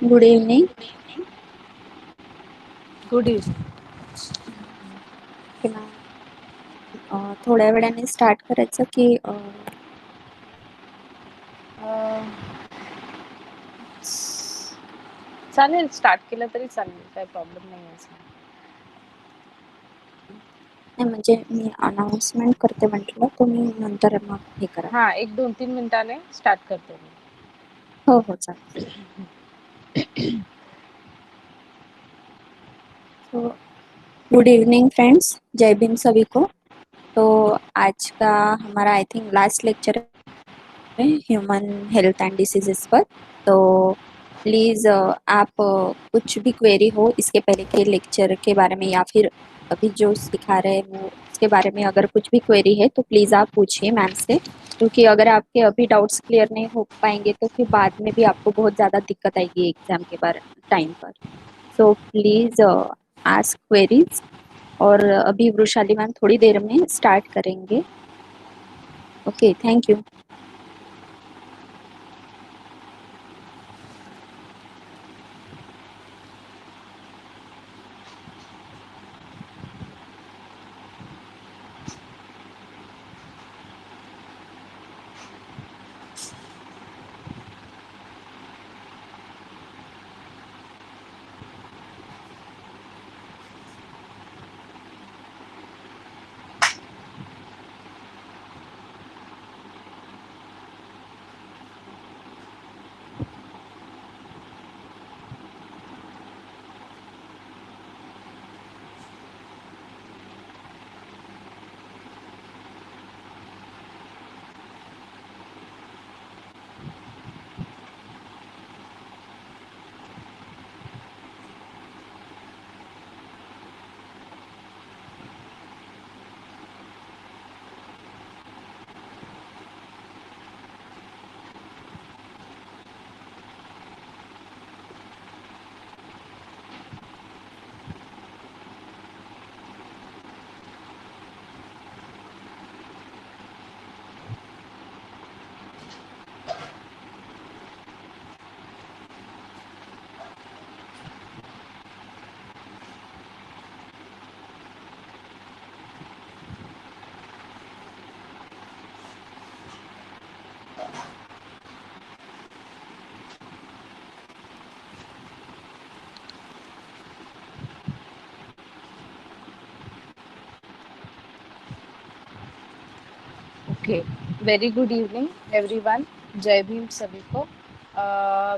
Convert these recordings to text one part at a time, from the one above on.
Good evening. Good evening. थोड्या वेळाने start करायचं की चालेल, स्टार्ट केलं तरी चालेल, काही प्रॉब्लेम नाही आहे. नाही म्हणजे मी अनाउन्समेंट करते म्हटलं, तुम्ही नंतर मग हे करा. हां, 1-2-3 मिनिटाने स्टार्ट करते मी. हो हो चालेल. तो गुड इवनिंग फ्रेंड्स, जय भीम सभी को. तो आज का हमारा आई थिंक लास्ट लेक्चर है ह्यूमन हेल्थ एंड डिसीजेस पर. तो प्लीज आप कुछ भी क्वेरी हो इसके पहले के लेक्चर के बारे में या फिर अभी जो सिखा रहे हैं वो उसके बारे में अगर कुछ भी क्वेरी है तो प्लीज आप पूछिए मैम से, क्योंकि अगर आपके अभी डाउट्स क्लियर नहीं हो पाएंगे तो फिर बाद में भी आपको बहुत ज़्यादा दिक्कत आएगी एग्जाम के बारे टाइम पर. So please ask queries. और अभी वृशाली मैम थोड़ी देर में स्टार्ट करेंगे. Okay, thank you. Okay, very good evening everyone. जय भीम सभी को.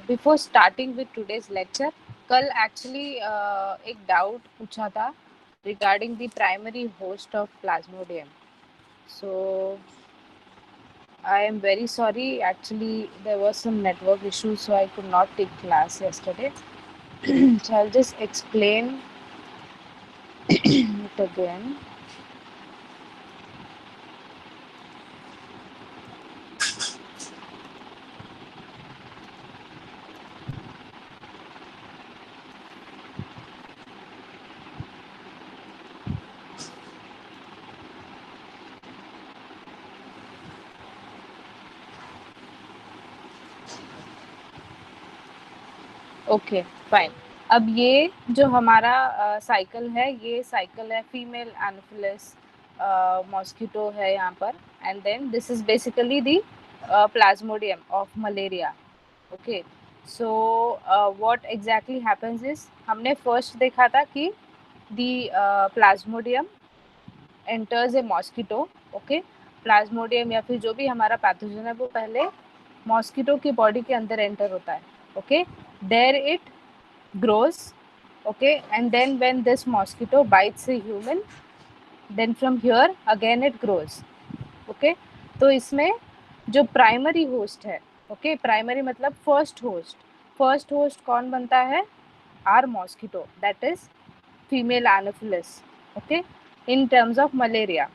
Before starting with today's lecture, कल एक्चुअली एक डाउट पूछा था regarding the primary host of Plasmodium. So I am very sorry. Actually, there was some network issue, so I could not take class yesterday. So I'll just explain it again. Okay, fine. अब ये जो हमारा cycle है, ये cycle है female Anopheles mosquito है यहाँ पर. And then this is basically the plasmodium of malaria. Okay, so what exactly happens is, हमने फर्स्ट देखा था कि the plasmodium enters a mosquito. Okay, plasmodium या फिर जो भी हमारा पैथोजन है वो पहले मॉस्किटो की बॉडी के अंदर एंटर होता है. Okay, there it grows. Okay, and then when this mosquito bites a human, then from here again it grows. Okay, तो इसमें जो प्राइमरी होस्ट है, ओके, प्राइमरी मतलब फर्स्ट होस्ट. फर्स्ट होस्ट कौन बनता है? Are mosquito, that is female anopheles. Okay, in terms of malaria.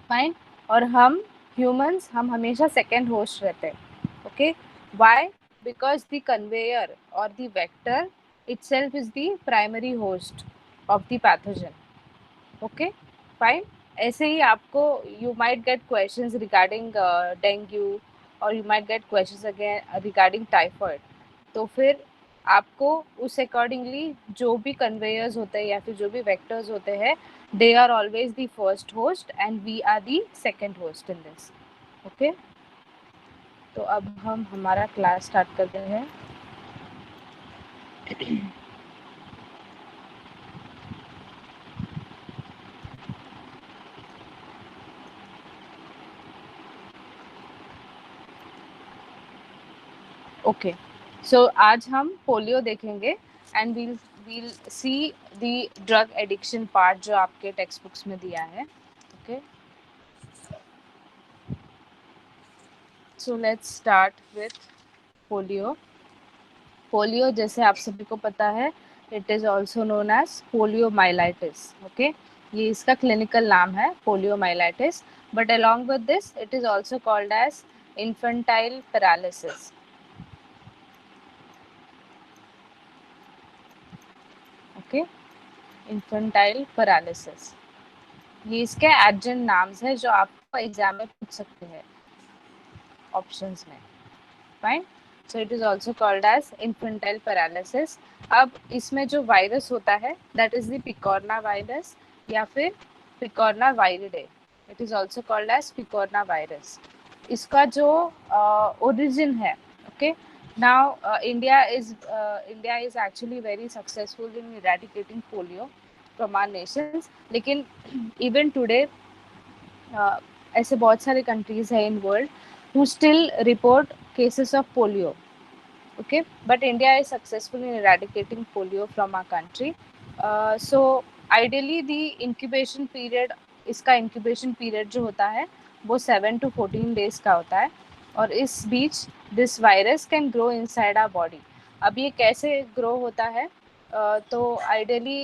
Fine. और हम ह्यूमंस, हम हमेशा सेकेंड होस्ट रहते हैं. Okay, why? Because the conveyor और the vector itself is the primary host of the pathogen. Okay, fine. ऐसे ही आपको you might get questions regarding dengue or you might get questions again regarding typhoid. तो फिर आपको उस accordingly जो भी conveyors होते हैं या फिर जो भी वेक्टर्स होते हैं, they are always the first host and we are the second host in this. Okay, तो अब हम हमारा क्लास स्टार्ट करते हैं. ओके, सो आज हम पोलियो देखेंगे and we'll see the drug addiction part जो आपके टेक्स्ट बुक्स में दिया है. Okay, so let's start with polio. Polio जैसे आप सभी को पता है, it is also known as poliomyelitis. Okay, ये इसका क्लिनिकल नाम है poliomyelitis, but along with this it is also called as infantile paralysis. Okay, infantile paralysis, ये इसके एडजंट नाम्स है जो आपको एग्जाम में पूछ सकते हैं ऑप्शंस में. Fine, so it is also called as infantile paralysis. अब इसमें जो वायरस होता है that is the picorna virus या फिर picornaviridae. It is also called as picorna virus. इसका जो ओरिजिन है, okay, now India is actually very successful in eradicating polio from our nations. लेकिन इवन टुडे ऐसे बहुत सारे कंट्रीज है in world who still report cases of polio. Okay, but India is successful in eradicating polio from our country. So ideally the incubation period, इसका incubation period जो होता है वो 7 to 14 days का होता है, और इस बीच this virus can grow inside our body. अब ये कैसे grow होता है, तो ideally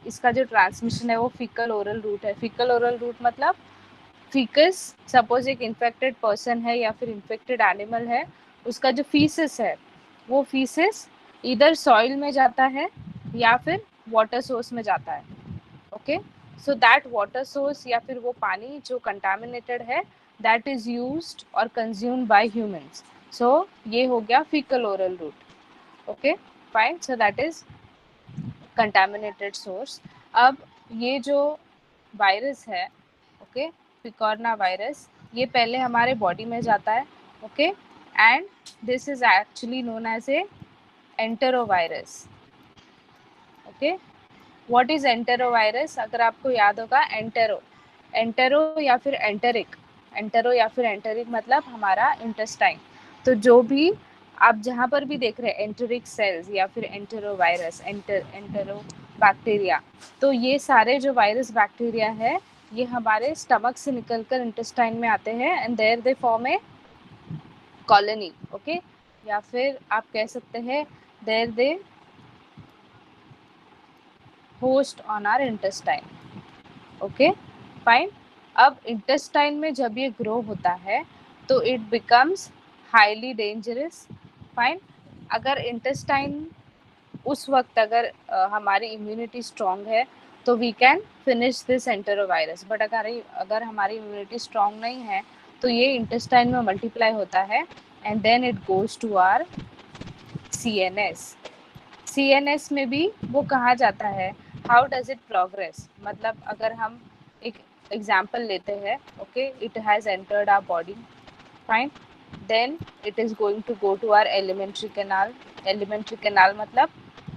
इसका जो transmission है वो fecal oral route है. fecal oral route मतलब फीकस, सपोज एक इन्फेक्टेड पर्सन है या फिर इन्फेक्टेड एनिमल है, उसका जो फीसिस है वो फीसिस इधर सॉइल में जाता है या फिर वाटर सोर्स में जाता है. Okay, so that water source या फिर वो पानी जो कंटामिनेटेड है दैट इज यूज्ड और कंज्यूम्ड बाय ह्यूमंस. सो ये हो गया faecal oral route. Okay, fine, so that is contaminated source. अब ये जो वायरस है, ओके, पिकोरना वायरस, ये पहले हमारे बॉडी में जाता है. Okay, and this is actually known as a enterovirus. Okay, what is enterovirus? अगर आपको याद होगा, एंटेरो एंटेरो या फिर एंटेरिक, एंटेरो या फिर एंटेरिक मतलब हमारा इंटेस्टाइन. तो जो भी आप जहाँ पर भी देख रहे हैं एंटेरिक सेल्स या फिर एंटेरोवायरस, एंटेरो बैक्टीरिया, तो ये सारे जो वायरस बैक्टीरिया है ये हमारे स्टमक से निकलकर इंटेस्टाइन में आते हैं and there they form a colony. Okay, या फिर आप कह सकते हैं there they host on our intestine. Okay, fine. अब इंटेस्टाइन में जब ये ग्रो होता है तो it becomes highly dangerous. Fine, अगर इंटेस्टाइन उस वक्त अगर हमारी इम्यूनिटी स्ट्रॉन्ग है तो we can finish this enterovirus, but अगर हमारी इम्यूनिटी स्ट्रॉन्ग नहीं है तो ये इंटेस्टाइन में मल्टीप्लाई होता है and then it goes to our CNS. CNS में भी वो कहाँ जाता है, हाउ डज इट प्रोग्रेस, मतलब अगर हम एक एग्जाम्पल लेते हैं, okay, it has entered our body. Fine, then it is going to go to our alimentary canal. Alimentary canal मतलब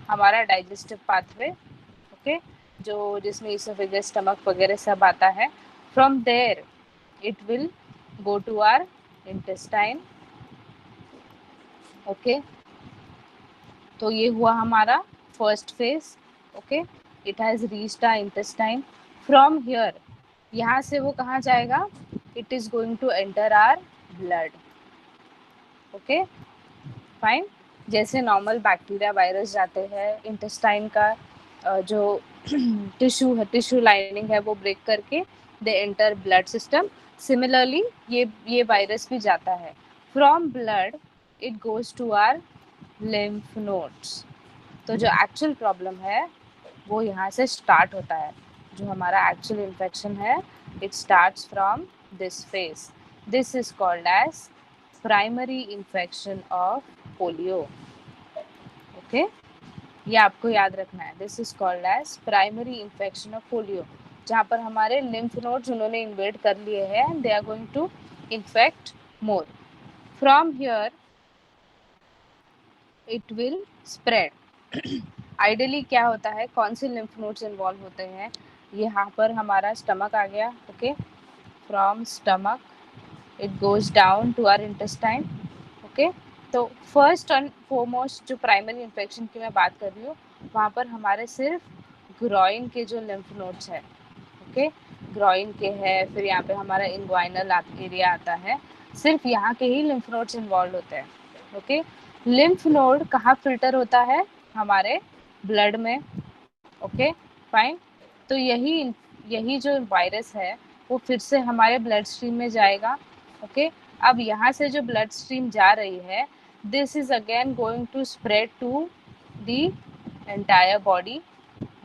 हमारा डाइजेस्टिव पाथवे, ओके, जो जिसमें इसोफेगस, स्टमक वगैरह सब आता है. From there it will go to our intestine. Okay, तो ये हुआ हमारा first phase. Okay, it has reached our intestine. From here, यहाँ से वो कहाँ जाएगा, it is going to enter our blood. Okay, fine. जैसे नॉर्मल बैक्टीरिया वायरस जाते हैं इंटेस्टाइन का जो टिश्यू है, टिश्यू लाइनिंग है, वो ब्रेक करके they enter blood system. Similarly ये वायरस भी जाता है. From blood it goes to our lymph nodes. तो जो एक्चुअल प्रॉब्लम है वो यहाँ से स्टार्ट होता है. जो हमारा एक्चुअल इन्फेक्शन है it starts from this phase. This is called as primary infection of polio. Okay, ये आपको याद रखना है. This is called as primary infection of polio, जहाँ पर हमारे लिम्फ नोड्स उन्होंने इन्वेड कर लिए हैं and they are going to infect more. From here it will spread. Ideally क्या होता है, कौन से लिम्फ नोड्स इन्वॉल्व होते हैं, यहाँ पर हमारा स्टमक आ गया. Okay, from stomach it goes down to our intestine. Okay, तो फर्स्ट एंड फोरमोस्ट जो प्राइमरी इन्फेक्शन की मैं बात कर रही हूँ, वहाँ पर हमारे सिर्फ ग्रॉइन के जो लिम्फ नोड्स है, ओके, ग्रॉइन के है, फिर यहाँ पे हमारा इंग्वाइनल एरिया आता है, सिर्फ यहाँ के ही लिम्फ नोड्स इन्वॉल्व होते हैं. ओके, लिम्फ नोड कहाँ फिल्टर होता है, हमारे ब्लड में. Okay, fine. तो यही जो वायरस है वो फिर से हमारे ब्लड स्ट्रीम में जाएगा. ओके, अब यहाँ से जो ब्लड स्ट्रीम जा रही है, this is again going to spread to the entire body.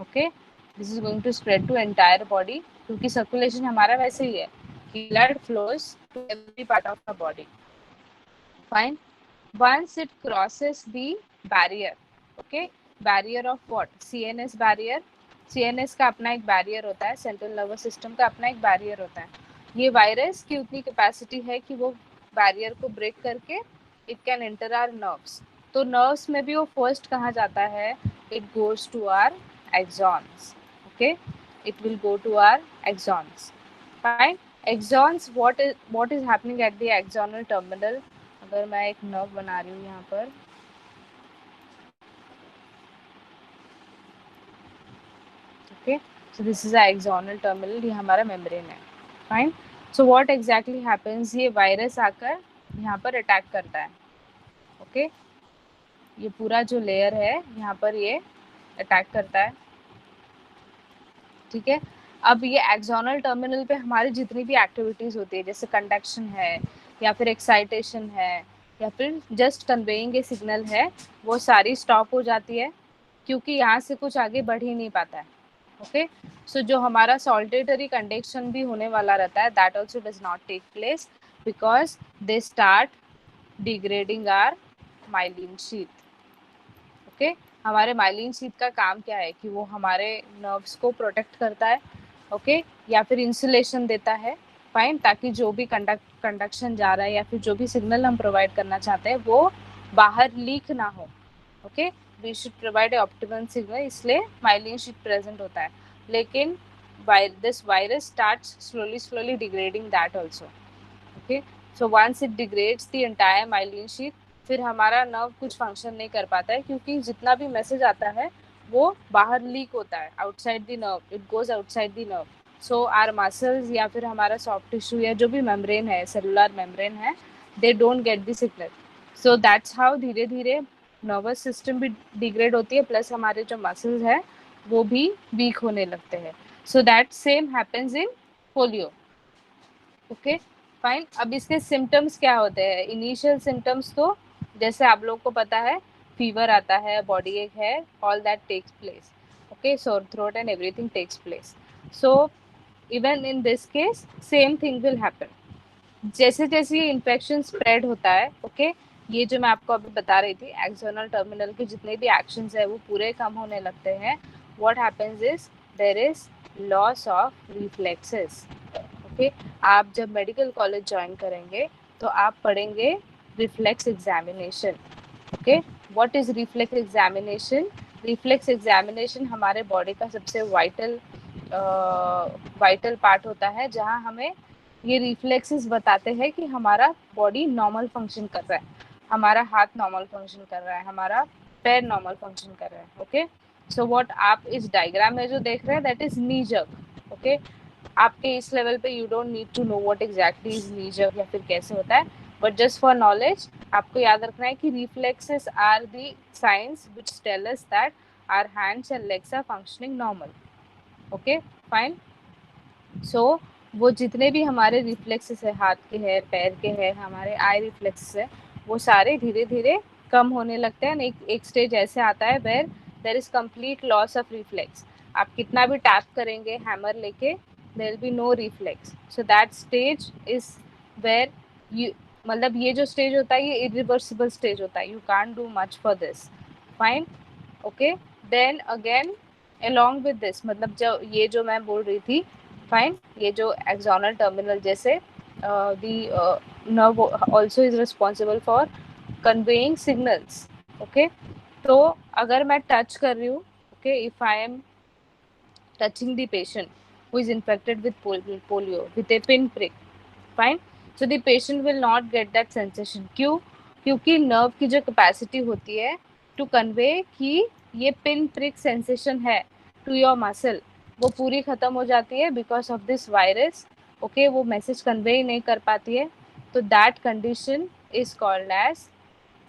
Okay, this is going to spread to entire body, क्योंकि सर्कुलेशन हमारा वैसे ही है कि blood flows to every part of the body. Fine. Once it crosses the barrier, okay, barrier of what, CNS barrier. CNS का अपना एक barrier होता है, सेंट्रल नर्वस सिस्टम का अपना एक बैरियर होता है. ये वायरस की उतनी कैपेसिटी है कि वो बैरियर को ब्रेक करके it can enter our nerves. तो नर्व्स में भी वो फर्स्ट कहाँ जाता है, it goes to our axons. Okay, it will go to our axons. Fine. Axons, what is happening at the axonal terminal. अगर मैं एक नर्व बना रही हूँ यहाँ पर, okay, so this is axonal terminal, ये हमारा मेम्ब्रेन है. Fine. So what exactly happens, ये वायरस आकर यहाँ पर अटैक करता है. ओके, ये पूरा जो लेयर है यहाँ पर ये अटैक करता है. ठीक है, अब ये एक्सोनल टर्मिनल पे हमारी जितनी भी एक्टिविटीज होती है, जैसे कंडक्शन है या फिर एक्साइटेशन है या फिर जस्ट कन्वेइंग ए सिग्नल है, वो सारी स्टॉप हो जाती है, क्योंकि यहाँ से कुछ आगे बढ़ ही नहीं पाता है. ओके, सो जो हमारा सॉल्टेटरी कंडक्शन भी होने वाला रहता है, that also does not take place because they start degrading our myelin sheath. Okay, हमारे माइलिन शीथ का काम क्या है कि वो हमारे नर्व्स को प्रोटेक्ट करता है. ओके, या फिर इंसुलेशन देता है. फाइन, ताकि जो भी कंडक्शन जा रहा है या फिर जो भी सिग्नल हम प्रोवाइड करना चाहते हैं वो बाहर लीक ना हो. Okay, we should provide a optimal signal, इसलिए माइलिन शीथ प्रेजेंट होता है. लेकिन this virus starts slowly degrading that also. Okay, so once it degrades the entire myelin sheath, फिर हमारा नर्व कुछ फंक्शन नहीं कर पाता है, क्योंकि जितना भी मैसेज आता है वो बाहर लीक होता है, outside the nerve, it goes outside the nerve. So our muscles या फिर हमारा सॉफ्ट टिश्यू या जो भी मेम्ब्रेन है, सेलुलर मेम्ब्रेन है, दे don't get the signal. So that's how धीरे धीरे नर्वस सिस्टम भी डिग्रेड होती है, प्लस हमारे जो मसल्स है वो भी वीक होने लगते हैं. So that same happens in polio. Okay, fine. अब इसके सिम्टम्स क्या होते हैं, इनिशियल सिम्टम्स तो जैसे आप लोग को पता है, फीवर आता है, बॉडी एक है, all that takes place. Okay, sore throat and everything takes place. So even in this case same thing will happen. जैसे जैसे ये इन्फेक्शन स्प्रेड होता है, ओके, ये जो मैं आपको अभी बता रही थी, एक्सोनल टर्मिनल के जितने भी एक्शंस है वो पूरे कम होने लगते हैं. What happens is there is loss of reflexes. Okay, आप जब मेडिकल कॉलेज ज्वाइन करेंगे तो आप पढ़ेंगे reflex examination. Okay, what is reflex examination. Reflex examination हमारे बॉडी का सबसे वाइटल पार्ट होता है, जहाँ हमें ये रिफ्लेक्सेस बताते हैं कि हमारा बॉडी नॉर्मल फंक्शन कर रहा है, हमारा हाथ नॉर्मल फंक्शन कर रहा है, हमारा पैर नॉर्मल फंक्शन कर रहा है. ओके, सो व्हाट आप इस डायग्राम में जो देख रहे हैं that is knee jerk. Okay, आपके इस लेवल पे you don't need to know what exactly is knee jerk या फिर कैसे होता है, बट जस्ट फॉर नॉलेज आपको याद रखना है कि reflexes are the science which tell us that our hands and legs are functioning normal. Okay, fine. So वो जितने भी हमारे रिफ्लेक्सेस है, हाथ के है, पैर के है, हमारे आई रिफ्लेक्सेस है, वो सारे धीरे धीरे कम होने लगते हैं. एक स्टेज ऐसे आता है where there is complete loss of reflex. आप कितना भी टैप करेंगे हैमर लेके, there will be no reflex. So that stage is where you, मतलब ये जो स्टेज होता है ये इरिवर्सिबल स्टेज होता है, you can't do much for this. Fine, okay. Then again along with this, मतलब जो ये जो मैं बोल रही थी, फाइन, ये जो एक्सोनल टर्मिनल जैसे the nerve also is responsible for conveying signals, okay। तो अगर मैं टच कर रही हूँ, okay, if I am touching the patient who is infected with polio with a pin prick, fine, so the patient will not get that sensation। क्यों? क्योंकि nerve की जो कैपेसिटी होती है टू कन्वे कि ये पिन प्रिक सेंसेशन है to your muscle, वो पूरी खत्म हो जाती है because of this virus, okay. वो मैसेज कन्वे ही नहीं कर पाती है, तो that condition is called as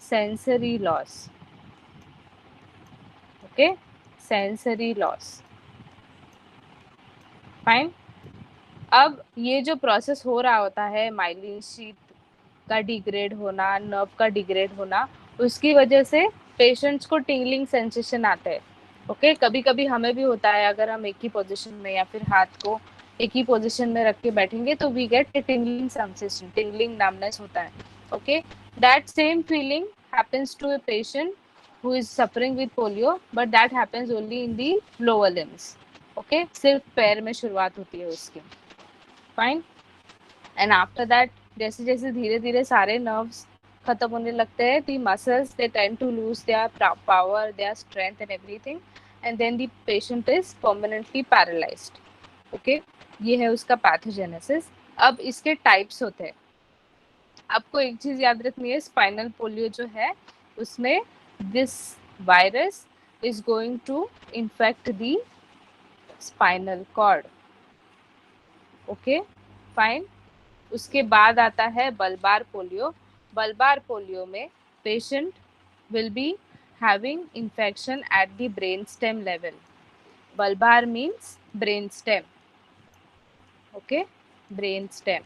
sensory loss, okay, sensory loss, fine. अब ये जो प्रोसेस हो रहा होता है, माइलिन शीट का डिग्रेड होना, नर्व का डिग्रेड होना, उसकी वजह से पेशेंट्स को टिंगलिंग सेंसेशन आता है, ओके। कभी कभी हमें भी होता है, अगर हम एक ही पोजीशन में या फिर हाथ को एक ही पोजीशन में रख के बैठेंगे तो we get tingling sensation, tingling numbness होता है, okay. That same feeling happens to a patient who is suffering with polio, but that happens only in the lower limbs, okay। सिर्फ पैर में शुरुआत होती है उसकी, फाइन। एंड आफ्टर दैट जैसे जैसे धीरे धीरे सारे नर्व्स खत्म होने लगते हैं, the muscles they tend to lose their power, their strength and everything, and then the patient is permanently paralysed, okay. ये है उसका पैथोजेनेसिस। अब इसके टाइप्स होते हैं, आपको एक चीज याद रखनी है, स्पाइनल पोलियो जो है उसमें this virus is going to infect the spinal cord, okay, fine. उसके बाद आता है बल्बार पोलियो। बल्बार पोलियो में patient will be having infection at the brain stem level. Bulbar means brain stem, okay, brain stem.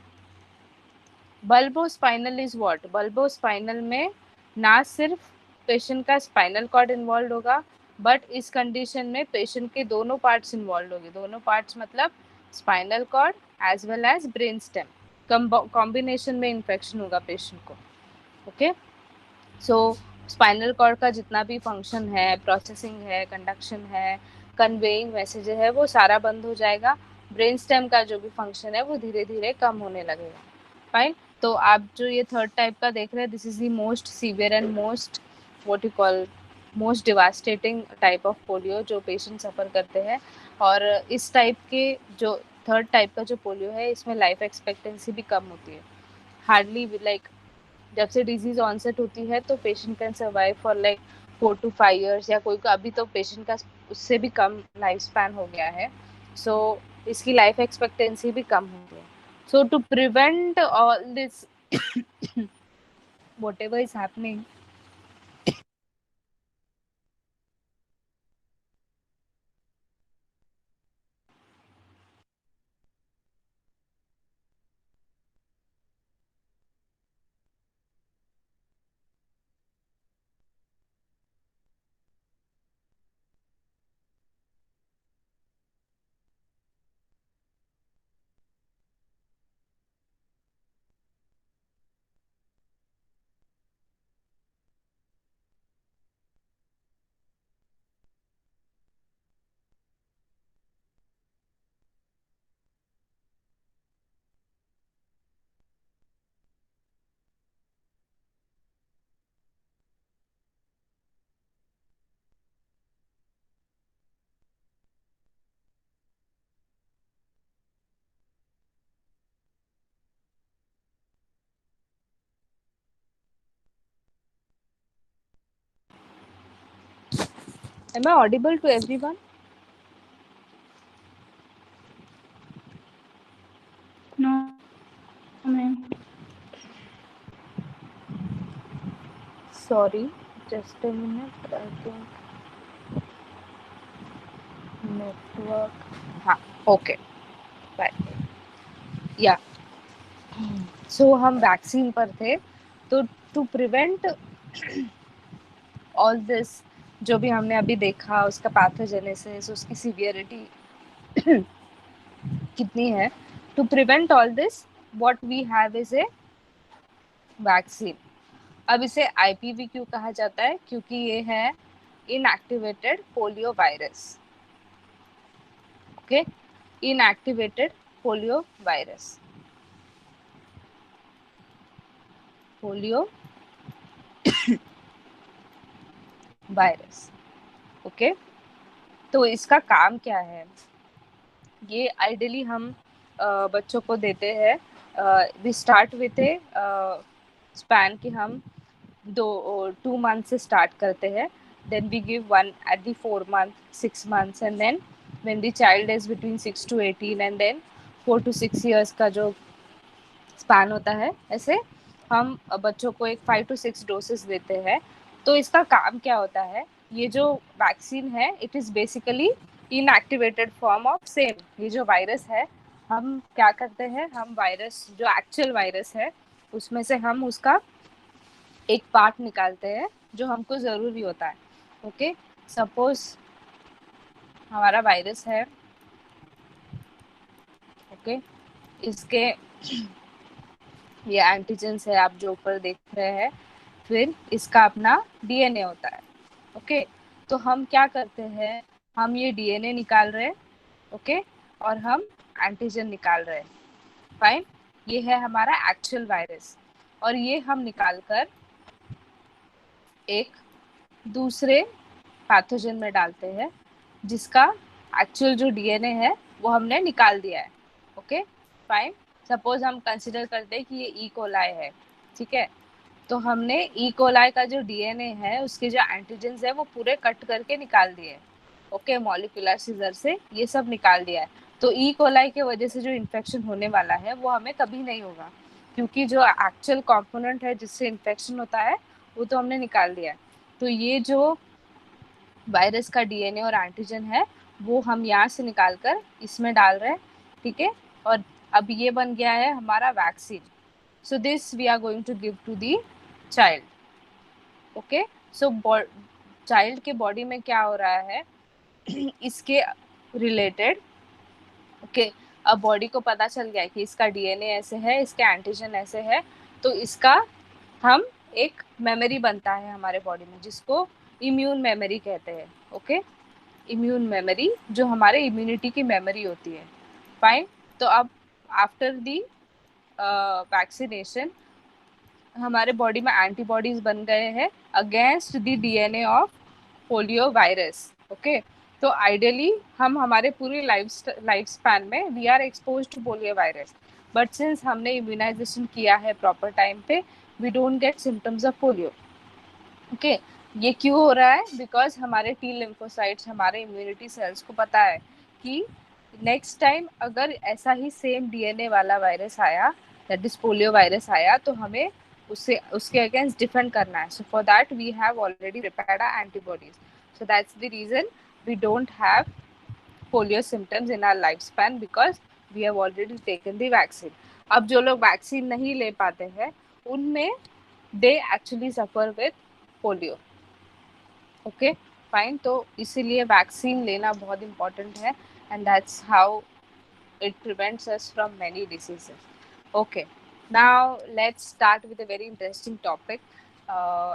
Bulbospinal is what? Bulbospinal में ना सिर्फ patient का spinal cord involve होगा, बट इस कंडीशन में patient के दोनों पार्ट्स इन्वॉल्व होंगे। दोनों पार्ट्स मतलब spinal cord as well as brain stem, combination में इन्फेक्शन होगा पेशेंट को, ओके। सो स्पाइनल कॉर्ड का जितना भी फंक्शन है, प्रोसेसिंग है, कंडक्शन है, कन्वेइंग मैसेज है, वो सारा बंद हो जाएगा। ब्रेन स्टेम का जो भी फंक्शन है वो धीरे धीरे कम होने लगेगा, फाइन। तो आप जो ये थर्ड टाइप का देख रहे हैं, this is the most severe and most what you call most devastating type of polio जो पेशेंट सफ़र करते हैं। और इस टाइप के जो थर्ड टाइप का जो पोलियो है, इसमें लाइफ एक्सपेक्टेंसी भी कम होती है, हार्डली लाइक जब से डिजीज ऑनसेट होती है तो patient can survive for like 4 to 5 years, या कोई अभी तो पेशेंट का उससे भी कम लाइफ स्पैन हो गया है, सो इसकी लाइफ एक्सपेक्टेंसी भी कम हो गई है। So to prevent all this whatever is happening, am I audible to everyone? No, ma'am. Sorry, just a minute, I think network, हाँ, okay, fine, yeah। सो हम वैक्सीन पर थे, तो टू प्रिवेंट ऑल दिस जो भी हमने अभी देखा, उसका पैथोजेनेसिस, उसकी सीवियरिटी कितनी है, to prevent all this what we have is a vaccine. अब इसे आईपीवी क्यों कहा जाता है? क्योंकि ये है inactivated poliovirus. Okay, inactivated poliovirus. Polio virus. Okay, तो इसका काम क्या है? ये आइडियली हम बच्चों को देते हैं. We start with a span कि हम 2 मंथ से स्टार्ट करते हैं. Then we give one at the 4 month, 6 months, and then when the child is between 6 to 18, and then 4 to 6 years का जो स्पैन होता है, ऐसे हम बच्चों को एक 5 to 6 डोसेस देते हैं. तो इसका काम क्या होता है? ये जो वैक्सीन है, it is basically inactivated form of same. ये जो वायरस है, हम क्या करते हैं, हम वायरस जो एक्चुअल वायरस है उसमें से हम उसका एक पार्ट निकालते हैं जो हमको ज़रूरी होता है. ओके, सपोज हमारा वायरस है. ओके, इसके ये एंटीजेंस है आप जो ऊपर देख रहे हैं. फिर इसका अपना डीएनए होता है. ओके, तो हम क्या करते हैं, हम ये डीएनए निकाल रहे हैं. ओके, और हम एंटीजन निकाल रहे हैं. फाइन, ये है हमारा एक्चुअल वायरस, और ये हम निकाल कर एक दूसरे पैथोजन में डालते हैं जिसका एक्चुअल जो डीएनए है वो हमने निकाल दिया है. Okay, fine. सपोज हम कंसिडर करते हैं कि ये ई कोलाई है. ठीक है, तो हमने ई कोलाई का जो डीएनए है उसके जो एंटीजेंस है वो पूरे कट करके निकाल दिए. ओके, मॉलिक्यूलर सीजर से ये सब निकाल दिया है. तो ई कोलाई के वजह से जो इन्फेक्शन होने वाला है वो हमें कभी नहीं होगा, क्योंकि जो एक्चुअल कंपोनेंट है जिससे इन्फेक्शन होता है वो तो हमने निकाल दिया है. तो ये जो वायरस का डीएनए और एंटीजन है वो हम यहाँ से निकाल कर इसमें डाल रहे हैं. ठीक है, और अब ये बन गया है हमारा vaccine. So this we are going to give to the child. Okay, so child के बॉडी में क्या हो रहा है इसके रिलेटेड. ओके, अब बॉडी को पता चल गया कि इसका डीएनए ऐसे है, इसके एंटीजन ऐसे है, तो इसका हम एक मेमोरी बनता है हमारे बॉडी में जिसको इम्यून मेमोरी कहते हैं. ओके, इम्यून मेमोरी जो हमारे इम्यूनिटी की मेमोरी होती है. फाइन, तो अब आफ्टर दी वैक्सीनेशन हमारे बॉडी में एंटीबॉडीज बन गए हैं against the DNA of polio virus. Okay, तो आइडियली हम हमारे पूरी लाइफ स्पैन में we are expose to polio virus, but since हमने इम्यूनाइजेशन किया है प्रॉपर टाइम पे, we don't get symptoms of polio. Okay, ये क्यों हो रहा है? बिकॉज हमारे टी लिम्फोसाइट्स, हमारे इम्यूनिटी सेल्स को पता है कि नेक्स्ट टाइम अगर ऐसा ही सेम डीएनए वाला वायरस आया, दैट इज पोलियो वायरस आया, तो हमें उसके अगेंस्ट डिफेंड करना है. So for that we have already prepared our antibodies. So that's the reason we don't have polio symptoms in our life span, because we have already taken the vaccine. अब जो लोग vaccine नहीं ले पाते हैं उनमें they actually suffer with polio. Okay, fine. तो इसीलिए वैक्सीन लेना बहुत इम्पोर्टेंट है, and that's how it prevents us from many diseases. Okay, now let's start with a very interesting topic,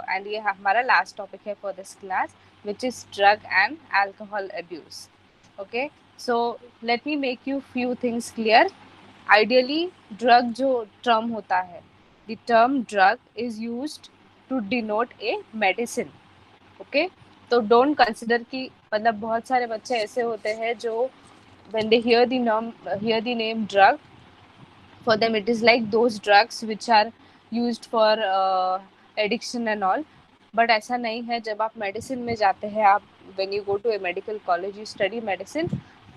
and ये हमारा last topic है for this class, which is drug and alcohol abuse. Okay, so let me make you few things clear. Ideally drug जो term होता है, the term drug is used to denote a medicine. Okay, तो don't consider कि मतलब बहुत सारे बच्चे ऐसे होते हैं जो when they hear the name drug, for them it is like those drugs which are used for addiction and all. but ऐसा नहीं है. जब आप मेडिसिन में जाते हैं, आप when you go to a medical college, you study medicine,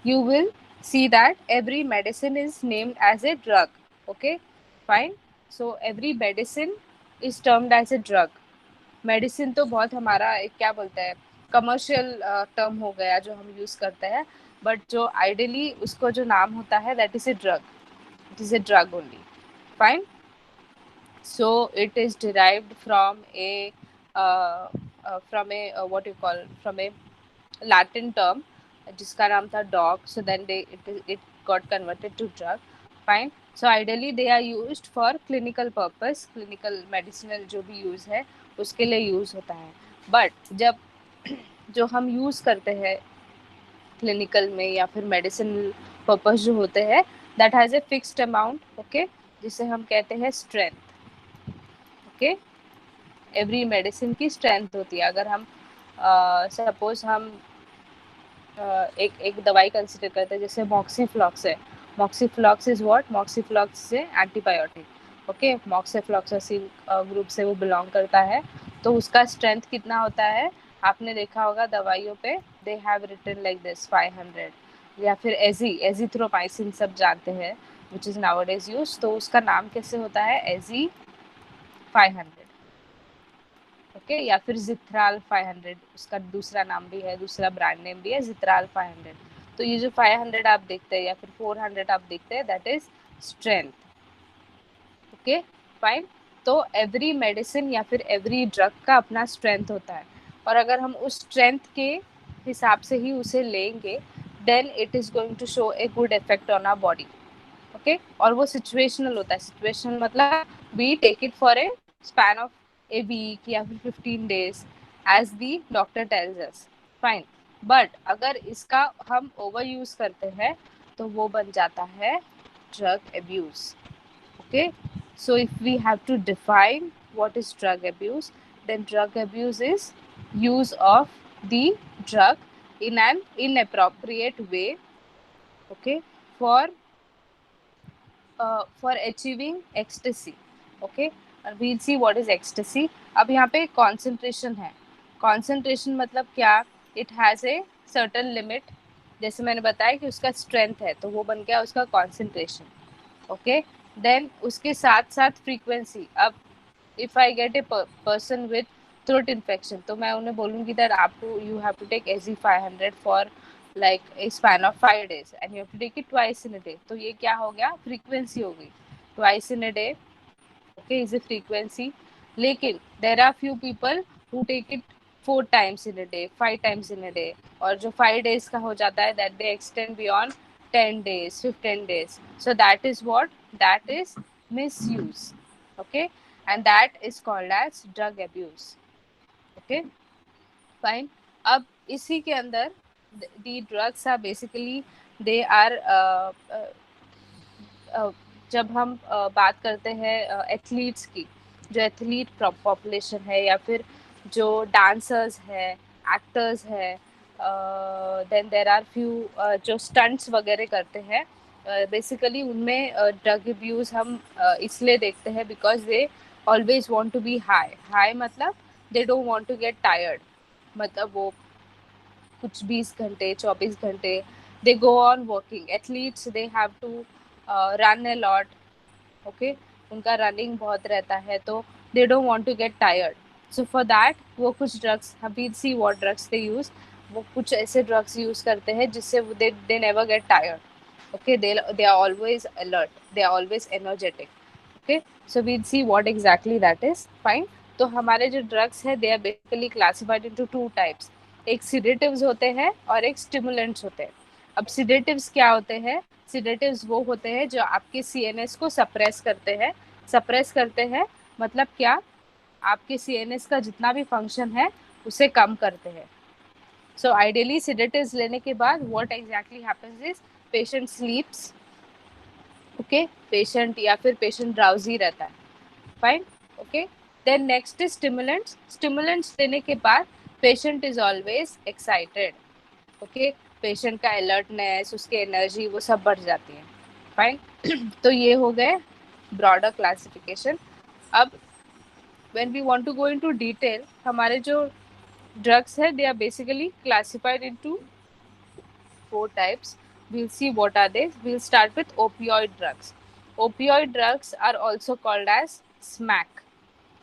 you will see that every medicine is named as a drug. Okay, fine. So every medicine is termed as a drug. Medicine तो बहुत हमारा एक क्या बोलते हैं commercial term हो गया जो हम यूज करते हैं, बट जो आइडियली उसको जो नाम होता है that is a drug. It is a drug only. Fine. So it is derived from a what you call from a Latin term जिसका नाम था dog. So then it got converted to drug. Fine. So ideally they are used for clinical purpose. Clinical medicinal जो भी use है उसके लिए use होता है. बट जब जो हम यूज करते हैं क्लिनिकल में या फिर मेडिसिन पर्पस जो होते हैं, that has a fixed amount, okay, जिसे हम कहते हैं स्ट्रेंथ। ओके, एवरी मेडिसिन की स्ट्रेंथ होती है। अगर हम सपोज हम एक एक दवाई कंसिडर करते हैं, जैसे मॉक्सीफ्लॉक्स है। मॉक्सीफ्लॉक्स इज व्हाट? मॉक्सीफ्लॉक्स से एंटीबायोटिक, ओके, मॉक्सीफ्लॉक्सासिन ग्रुप से वो बिलोंग करता है। तो उसका स्ट्रेंथ कितना होता है? आपने देखा होगा दवाइयों पे, they have written like this 500, या फिर एजीथ्रोमाइसिन सब जानते हैं, विच इज नाउअडेज यूज। तो उसका नाम कैसे होता है? एजी 500, ओके, या फिर जिथ्राल 500, उसका दूसरा नाम भी है, दूसरा ब्रांड नेम भी है, जिथ्राल 500। तो ये जो 500 आप देखते हैं या फिर 400 आप देखते हैं, that is strength. Okay, fine. तो एवरी मेडिसिन या फिर एवरी ड्रग का अपना स्ट्रेंथ होता है, और अगर हम उस स्ट्रेंथ के हिसाब से ही उसे लेंगे, then it is going to show a good effect on our body, okay. और वो सिचुएशनल होता है। सिचुएशनल मतलब we take it for a span of a week या फिर 15 days as the doctor tells us, fine. But अगर इसका हम ओवर यूज करते हैं तो वो बन जाता है drug abuse, okay. So if we have to define what is drug abuse, then drug abuse is use of the drug in an inappropriate way, okay, for achieving ecstasy, okay. And we'll see what is ecstasy. अब यहाँ पे concentration है। concentration मतलब क्या? it has a certain limit, जैसे मैंने बताया कि उसका strength है, तो वो बन गया उसका concentration, ओके। देन उसके साथ साथ फ्रीक्वेंसी। अब if I get a person with throat infection, तो मैं उन्हें बोलूँगी दैट आपको you have to take Azee 500 for like a span of 5 days and you have to take it twice in a day. तो ये क्या हो गया? फ्रीक्वेंसी हो गई। Twice in a day, okay, is a frequency. लेकिन there are few people who take it 4 times in a day, 5 times in a day, और जो 5 days का हो जाता है, that they extend beyond 10 days, 15 days. So that is what? That is misuse, okay, and that is called as drug abuse, okay, fine. अब इसी के अंदर the drugs are basically they are जब हम बात करते हैं एथलीट्स की, जो एथलीट पॉपुलेशन है या फिर जो डांसर्स है, एक्टर्स है, देन देर आर फ्यू जो स्टंट्स वगैरह करते हैं, बेसिकली उनमें ड्रग अब्यूज़ हम इसलिए देखते हैं because they always want to be high. High मतलब they don't want to get tired, मतलब वो कुछ 20 घंटे 24 घंटे they go on working. Athletes they have to run a lot, okay, उनका रनिंग बहुत रहता है, तो they don't want to get tired. So for that वो कुछ drugs, we see what drugs they use, वो कुछ ऐसे ड्रग्स यूज करते हैं जिससे they never get tired, okay, they are always alert, they are always energetic, okay. So we'll see what exactly that is, fine. तो हमारे जो drugs है they are basically classified into 2 types. एक sedatives होते हैं और एक स्टिमुलेंट्स होते हैं। अब सिडेटिव्स क्या होते हैं? सिडेटिव्स वो होते हैं जो आपके सीएनएस को सप्रेस करते हैं। सप्रेस करते हैं मतलब क्या? आपके सीएनएस का जितना भी फंक्शन है उसे कम करते हैं। सो आइडियली सिडेटिव्स लेने के बाद what exactly happens is patient sleeps, okay, patient या फिर पेशेंट ड्राउजी रहता है, fine, okay. Then next is stimulants. Stimulants लेने के बाद patient is always excited, okay, patient का अलर्टनेस, उसकी एनर्जी वो सब बढ़ जाती है, फाइन। तो ये हो गए ब्रॉडर क्लासिफिकेशन। अब when we want to go into detail, हमारे जो ड्रग्स है they are basically classified into 4 types. We'll see what are they. We'll start with opioid drugs. Opioid drugs are also called as smack.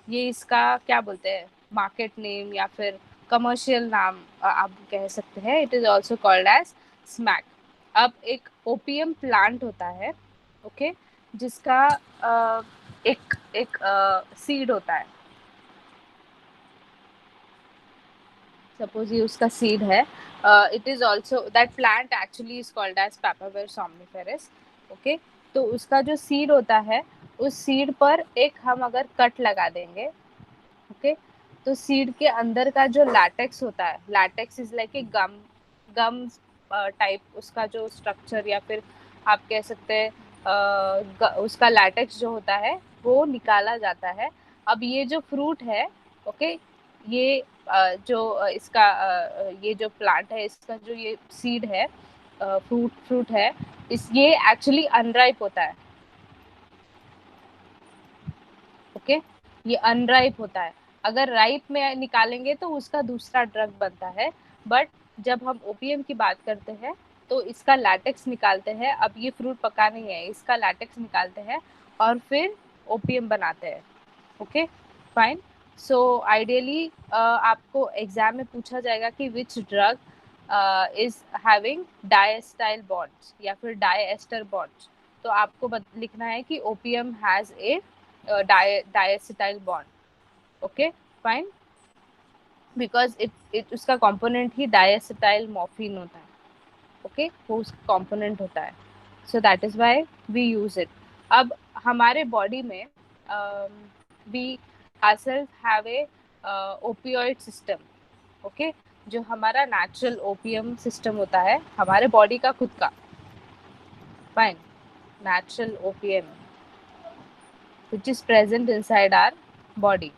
ये इसका क्या बोलते हैं? Market name या फिर कमर्शियल नाम आप कह सकते हैं। It is also called as smack. अब एक ओपीएम प्लांट होता है, ओके, जिसका एक एक सीड होता है। सपोज ये उसका सीड है, it is also that plant actually is called as Papaver somniferus, okay. तो उसका जो सीड होता है, उस सीड पर एक हम अगर कट लगा देंगे, ओके, तो सीड के अंदर का जो लैटेक्स होता है, latex is like a gum type उसका जो स्ट्रक्चर, या फिर आप कह सकते हैं उसका लैटेक्स जो होता है वो निकाला जाता है। अब ये जो फ्रूट है, ओके, ये जो इसका ये जो प्लांट है, इसका जो ये सीड है, फ्रूट है, ये एक्चुअली अनराइप होता है। ओके, ये अनराइप होता है। अगर राइप में निकालेंगे तो उसका दूसरा ड्रग बनता है, बट जब हम ओपीएम की बात करते हैं तो इसका लैटेक्स निकालते हैं। अब ये फ्रूट पका नहीं है, इसका लैटेक्स निकालते हैं और फिर ओपीएम बनाते हैं। Okay, fine. सो आइडियली आपको एग्जाम में पूछा जाएगा कि which drug is having diacetyl bonds या फिर डायएस्टर बॉन्ड्स, तो आपको लिखना है कि opium has a diacetyl bond. Okay, fine, because it उसका कंपोनेंट ही डायएसिटाइल मॉर्फिन होता है। ओके, वो उसका कंपोनेंट होता है, so that is why we use it. अब हमारे बॉडी में we ourselves have a opioid system, okay, जो हमारा नेचुरल ओपियम सिस्टम होता है हमारे बॉडी का खुद का, fine, natural opium which is present inside our body.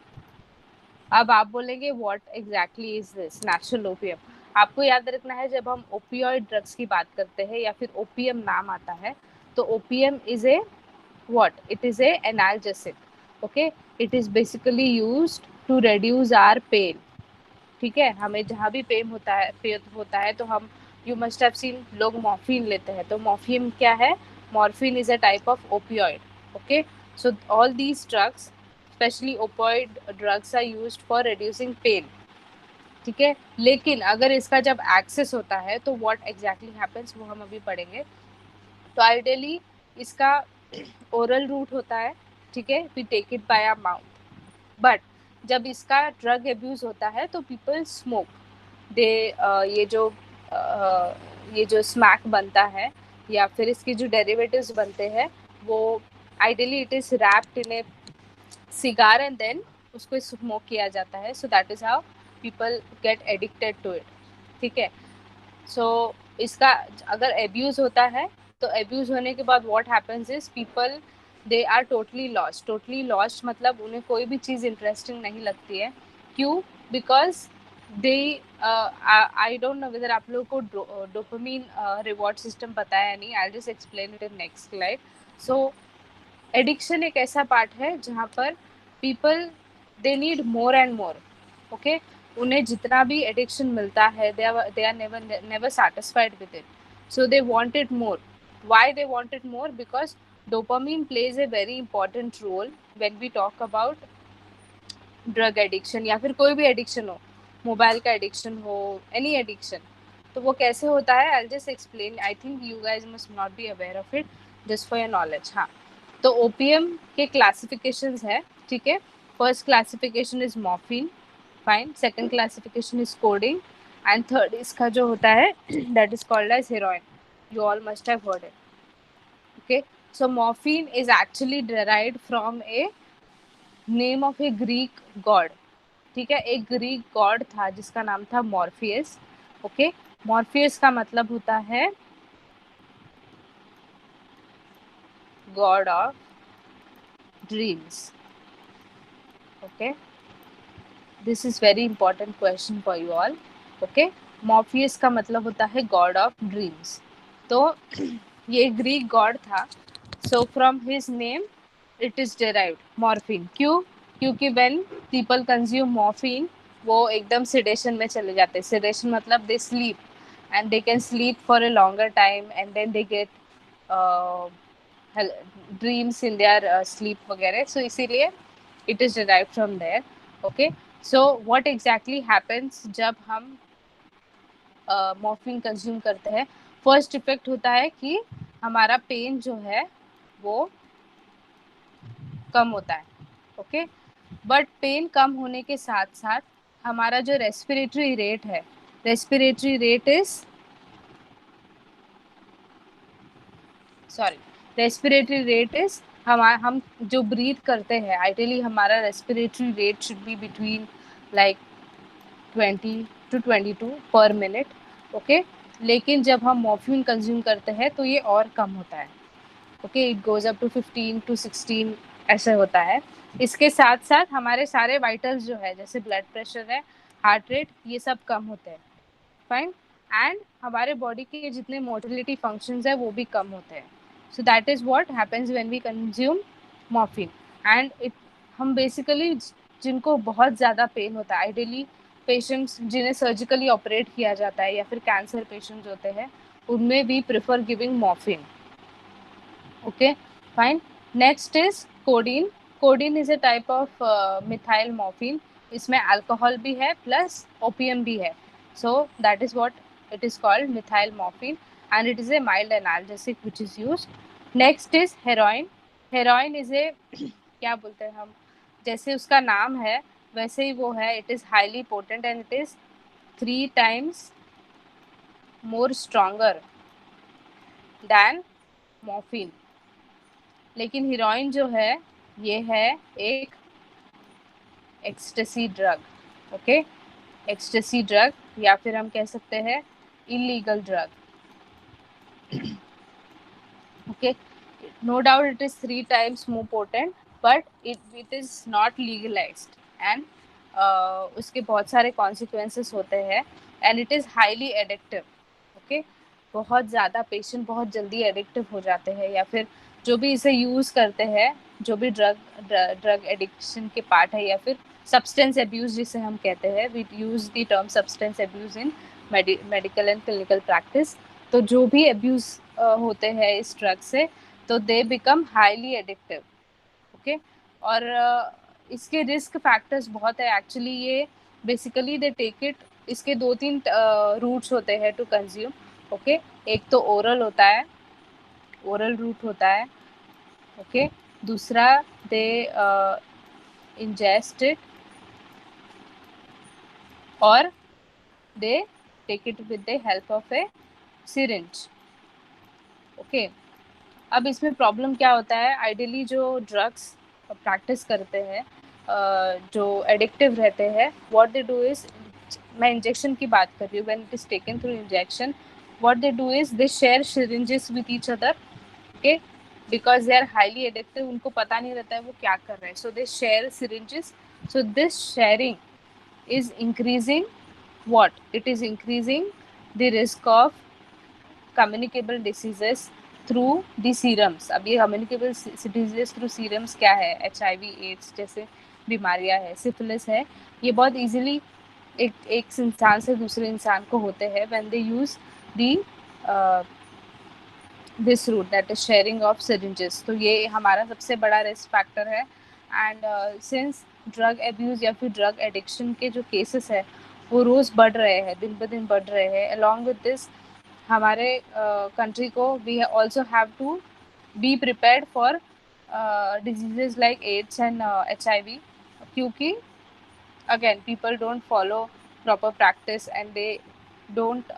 अब आप बोलेंगे what exactly is this natural opium? आपको याद रखना है जब हम ओपियोइड ड्रग्स की बात करते हैं या फिर ओपीएम नाम आता है, तो OPM is a what? It is a analgesic. Okay, it is basically used to reduce our pain. ठीक है, हमें जहाँ भी पेन होता है तो हम, यू मस्ट हैव सीन, लोग मॉर्फिन लेते हैं। तो मॉर्फिन क्या है? Morphine is a type of opioid. Okay, so all these drugs, specially opioid drugs, are used for reducing pain. ठीक है, लेकिन अगर इसका जब एक्सेस होता है तो व्हाट एग्जैक्टली हैपेंस वो हम अभी पढ़ेंगे। तो आइडियली इसका ओरल रूट होता है, ठीक है, we take it by our mouth. But जब इसका ड्रग एब्यूज होता है तो पीपल स्मोक दे, ये जो स्मैक बनता है या फिर इसके जो डेरिवेटिव्स बनते हैं वो ideally it is wrapped in a cigar and then उसको स्मोक किया जाता है। So that is how people get addicted to it. ठीक है, सो इसका अगर एब्यूज होता है तो एब्यूज होने के बाद what happens is people they are totally lost, मतलब उन्हें कोई भी चीज़ इंटरेस्टिंग नहीं लगती है। क्यों? Because they, I don't know whether आप लोगों को डोपामीन रिवॉर्ड सिस्टम पता है या नहीं। I just explain it in next slide. So addiction एक ऐसा पार्ट है जहाँ पर people they need more and more. Okay, उन्हें जितना भी एडिक्शन मिलता है they are never satisfied with it, so they want it more. Why they want it more? Because dopamine plays a very important role when we talk about drug addiction या फिर कोई भी addiction हो, mobile का addiction हो, any addiction. तो वो कैसे होता है? I just explain, I think you guys must not be aware of it, just for your knowledge. हाँ, तो ओपीएम के क्लासिफिकेशंस है, ठीक है। First classification is morphine, fine. Second classification is codeine and third इसका जो होता है that is called as heroin. You all must have heard it. Okay, so morphine is actually derived from a name of a Greek god. ठीक है, एक Greek God था जिसका नाम था मॉर्फियस। ओके, मॉर्फियस का मतलब होता है God of dreams. Okay, this is very important question for you all. Okay, Morpheus का मतलब होता है गॉड ऑफ ड्रीम्स। तो ये ग्रीक गॉड था, so from his name it is derived morphine. क्यों? क्योंकि व्हेन पीपल कंज्यूम मॉर्फिन वो एकदम सिडेशन में चले जाते हैं। सिडेशन मतलब they sleep and they can sleep for a longer time and then they get dreams in their sleep वगैरह। सो इसीलिए it is derived from there. Okay, so what exactly happens जब हम morphine consume करते हैं? First effect होता है कि हमारा पेन जो है वो कम होता है। ओके, बट पेन कम होने के साथ साथ हमारा जो रेस्पिरेटरी रेट है, respiratory rate is sorry respiratory rate is हम जो ब्रीथ करते हैं, आइडियली हमारा respiratory rate should be between like 20 to 22 पर मिनट, ओके। लेकिन जब हम मॉर्फिन कंज्यूम करते हैं तो ये और कम होता है, okay. It goes up to 15 to 16 ऐसे होता है। इसके साथ साथ हमारे सारे वाइटल्स जो है, जैसे ब्लड प्रेशर है, हार्ट रेट, ये सब कम होते हैं, फाइन। एंड हमारे बॉडी के जितने मोटिलिटी फंक्शंस है वो भी कम होते हैं। So that is what happens when we consume morphine. And it, हम बेसिकली जिनको बहुत ज़्यादा पेन होता है, आइडियली पेशेंट्स जिन्हें सर्जिकली ऑपरेट किया जाता है या फिर कैंसर पेशेंट्स होते हैं, उनमें we prefer giving morphine, okay, fine. Next is codeine. Codeine is a type of methyl morphine. इसमें अल्कोहल भी है प्लस ओपियम भी है, so that is what it is called methyl morphine, and it is a mild analgesic which is used. Next is heroin. Heroin is a क्या बोलते हैं हम, जैसे उसका नाम है वैसे ही वो है, it is highly potent and it is 3 times more stronger than morphine. लेकिन हीरोइन जो है ये है एक ecstasy drug, okay. Ecstasy drug, या फिर हम कह सकते हैं illegal drug, okay. No doubt it is 3 times more potent, but it is not legalized, and उसके बहुत सारे कॉन्सिक्वेंसेस होते हैं, and it is highly addictive, okay. बहुत ज़्यादा पेशेंट बहुत जल्दी एडिक्टिव हो जाते हैं, या फिर जो भी इसे यूज़ करते हैं, जो भी ड्रग एडिक्शन के पार्ट है, या फिर सब्सटेंस एब्यूज़ जिसे हम कहते हैं, we use the term substance abuse in medical and clinical practice. तो जो भी एब्यूज़ होते हैं इस ड्रग से, तो दे बिकम हाईली एडिक्टिव, ओके। और इसके रिस्क फैक्टर्स बहुत है एक्चुअली। ये बेसिकली दे टेक इट, इसके 2-3 रूट्स होते हैं टू कंज्यूम, ओके। एक तो ओरल होता है, ओरल रूट होता है, ओके। दूसरा दे इंजेस्ट इट, और they take it with the help of a syringe, okay. अब इसमें प्रॉब्लम क्या होता है, आइडियली जो ड्रग्स प्रैक्टिस करते हैं, जो एडिक्टिव रहते हैं, व्हाट दे डू इज, मैं इंजेक्शन की बात कर रही हूँ, when it is taken through injection, what they do is they share syringes with each other, okay. Because they are highly addictive, उनको पता नहीं रहता है वो क्या कर रहे हैं, so they share syringes. So this sharing is increasing what, it is increasing the risk of communicable diseases through the serums. अब ये communicable diseases through serums क्या है, HIV AIDS जैसे बीमारियां है, सिफिलिस है, ये बहुत easily एक इंसान से दूसरे इंसान को होते हैं when they use the this route, that is sharing of syringes. तो ये हमारा सबसे बड़ा रिस्क फैक्टर है। एंड सिंस ड्रग एब्यूज़ या फिर ड्रग एडिक्शन के जो केसेस है वो रोज़ बढ़ रहे हैं, दिन ब दिन बढ़ रहे हैं, अलॉन्ग विद दिस हमारे कंट्री को we also have to be prepared for diseases like AIDS and HIV, क्योंकि again people don't follow proper practice and they don't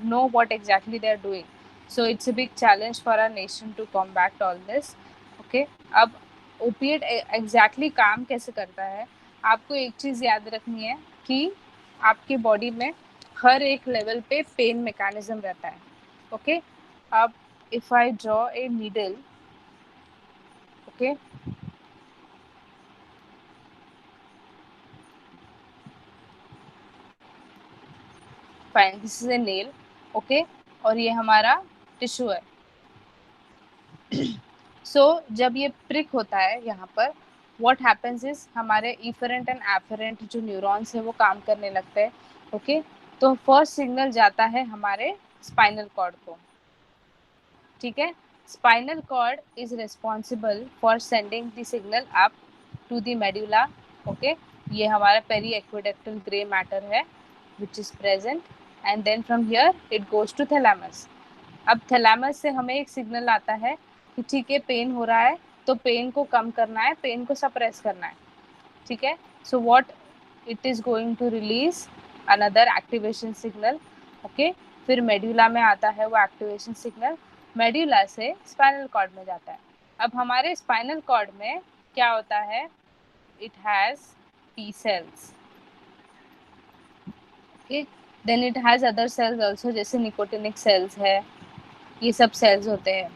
know what exactly they are doing, so it's a big challenge for our nation to combat all this, okay। अब opiate exactly काम कैसे करता है, आपको एक चीज़ याद रखनी है कि आपके बॉडी में हर एक लेवल पे पेन मैकेनिज्म रहता है, ओके। अब if I draw a needle, okay, fine, this is a nail, okay, और ये हमारा टिश्यू है। सो जब ये प्रिक होता है यहाँ पर, व्हाट हैपेंस इज हमारे इफरेंट एंड एफरेंट जो न्यूरॉन्स है वो काम करने लगते हैं, ओके। तो फर्स्ट सिग्नल जाता है हमारे स्पाइनल कॉर्ड को, ठीक है। Spinal cord is responsible for sending the signal up to the medulla, okay. ये हमारा पेरी एक्विडेक्टल ग्रे मैटर है which is present, and then from here it goes to thalamus. अब थैलेमस से हमें एक सिग्नल आता है कि ठीक है पेन हो रहा है, तो पेन को कम करना है, पेन को सप्रेस करना है, ठीक है। So what it is going to release another activation signal, okay. फिर मेड्यूला में आता है वो एक्टिवेशन सिग्नल, मेड्यूला से स्पाइनल कॉर्ड में जाता है। अब हमारे स्पाइनल कॉर्ड में क्या होता है, it has T cells, okay, then it has other cells also, जैसे निकोटिनिक सेल्स है, ये सब सेल्स होते हैं।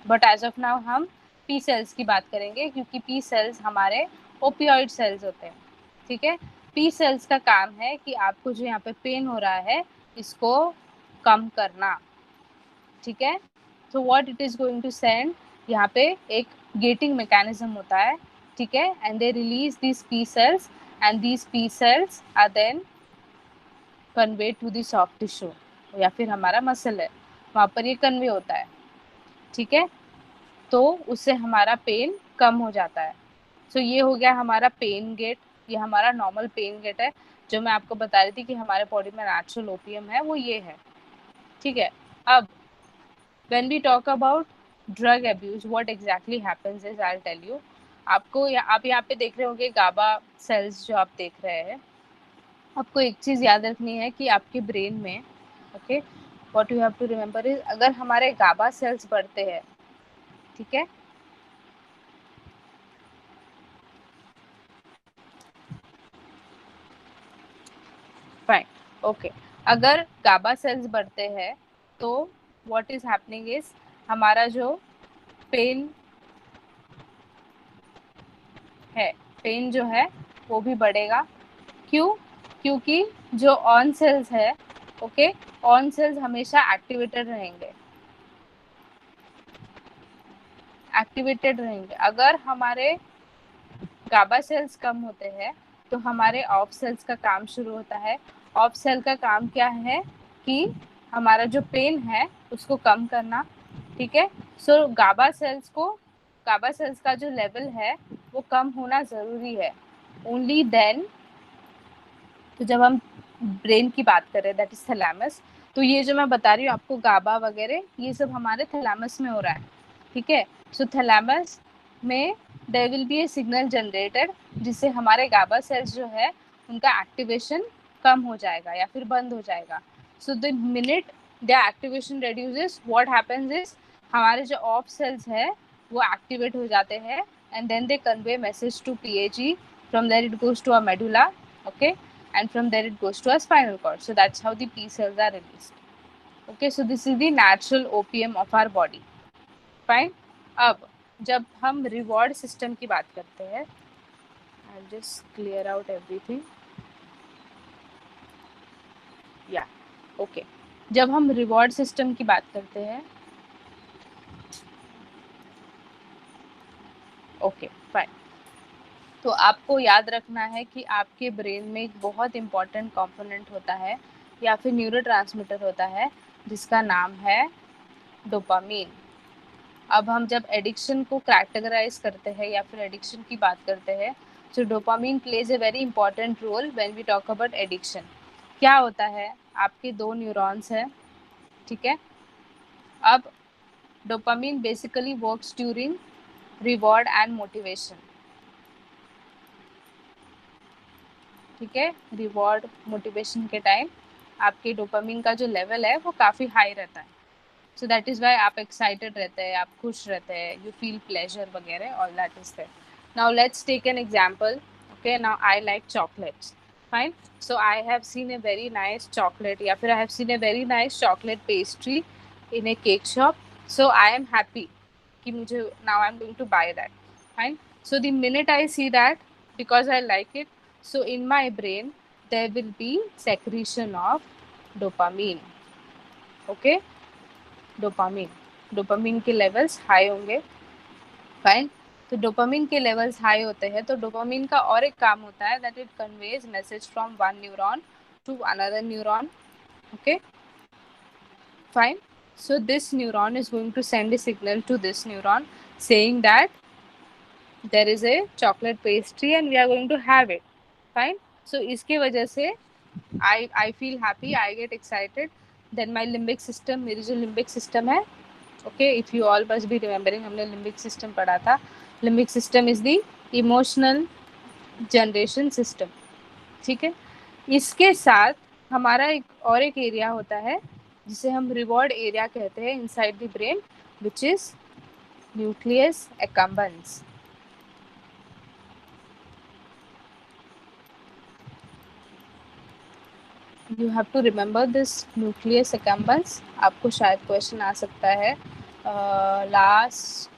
बट एज ऑफ नाउ हम पी सेल्स की बात करेंगे, क्योंकि पी सेल्स हमारे ओपियोइड सेल्स होते हैं। ठीक है, पी सेल्स का काम है कि आपको जो यहाँ पे पेन हो रहा है इसको कम करना। ठीक है, तो what it is going to send, यहाँ पे एक गेटिंग मैकेनिज्म होता है। ठीक है, and they release these P cells and these P cells are then convey to the soft tissue, या फिर हमारा मसल है वहाँ पर ये कन्वे होता है। ठीक है, तो उससे हमारा पेन कम हो जाता है। सो ये हो गया हमारा पेन गेट, ये हमारा नॉर्मल पेन गेट है, जो मैं आपको बता रही थी कि हमारे बॉडी में नेचुरल ओपीएम है वो ये है। ठीक है, अब when we talk about drug abuse, what exactly happens is I'll tell you. आपको आप यहाँ पे देख रहे होंगे गाबा सेल्स जो आप देख रहे हैं। आपको एक चीज़ याद रखनी है कि आपके ब्रेन में, okay, what you have to remember is, अगर हमारे गाबा सेल्स बढ़ते हैं, ठीक है, फाइन, ओके, अगर गाबा सेल्स बढ़ते हैं तो व्हाट इज हैपनिंग इज हमारा जो पेन है, पेन जो है वो भी बढ़ेगा। क्यों? क्योंकि जो ऑन सेल्स है, ओके, ऑन सेल्स हमेशा एक्टिवेटेड रहेंगे, एक्टिवेटेड रहेंगे। अगर हमारे गाबा सेल्स कम होते हैं तो हमारे ऑफ सेल्स का काम शुरू होता है। ऑफ सेल का काम क्या है कि हमारा जो पेन है उसको कम करना। ठीक है, सो गाबा सेल्स का जो लेवल है वो कम होना जरूरी है। ओनली देन, तो जब हम ब्रेन की बात कर रहे हैं, दैट इज थैलेमस, तो ये जो मैं बता रही हूँ आपको गाबा वगैरह, ये सब हमारे थैलेमस में हो रहा है। ठीक है, सो थैलेमस में there will be a signal generated, जिससे हमारे गाबा सेल्स जो है उनका एक्टिवेशन कम हो जाएगा या फिर बंद हो जाएगा। So the minute the activation reduces, what happens is हमारे जो ऑफ सेल्स है वो एक्टिवेट हो जाते हैं, and then they convey message to PAG, from there it goes to a medulla, okay, and from there it goes to a spinal cord. So that's how the P cells are released. Okay, so this is the natural opium of our body. Fine. अब जब हम reward system की बात करते हैं, I'll just clear out everything. Yeah, okay. जब हम reward system की बात करते हैं, ओके, फाइन, तो आपको याद रखना है कि आपके ब्रेन में एक बहुत इंपॉर्टेंट कंपोनेंट होता है या फिर न्यूरोट्रांसमीटर होता है जिसका नाम है डोपामीन। अब हम जब एडिक्शन को कैटेगराइज करते हैं या फिर एडिक्शन की बात करते हैं, तो dopamine plays a very important role when we talk about addiction. क्या होता है, आपके दो न्यूरॉन्स हैं, ठीक है, अब dopamine basically works during reward and motivation. ठीक है, रिवॉर्ड मोटिवेशन के टाइम आपके डोपामीन का जो लेवल है वो काफ़ी हाई रहता है। सो दैट इज़ वाई आप एक्साइटेड रहते हैं, आप खुश रहते हैं, यू फील प्लेजर वगैरह, all that is there. Now let's take an example. Okay, now I like chocolates, fine, so I have seen a very nice chocolate, या फिर आई have seen a very nice chocolate pastry in a cake shop, so I am happy कि मुझे now I am going to buy that, fine. So the minute I see that, because I like it, so in my brain there will be secretion of dopamine. Okay, dopamine के levels high होंगे, fine. तो dopamine के levels high होते हैं तो dopamine का और एक काम होता है, that it conveys message from one neuron to another neuron. Okay, fine, so this neuron is going to send a signal to this neuron saying that there is a chocolate pastry and we are going to have it, fine. So इसके वजह से I feel happy, I get excited, then my limbic system, मेरी जो limbic system है, okay, if you all must be remembering, हमने limbic system पढ़ा था। limbic system is the emotional generation system, ठीक है। इसके साथ हमारा एक एरिया होता है जिसे हम रिवॉर्ड एरिया कहते हैं inside the brain, which is nucleus accumbens. You have to remember this nucleus accumbens. आपको शायद क्वेश्चन आ सकता है. लास्ट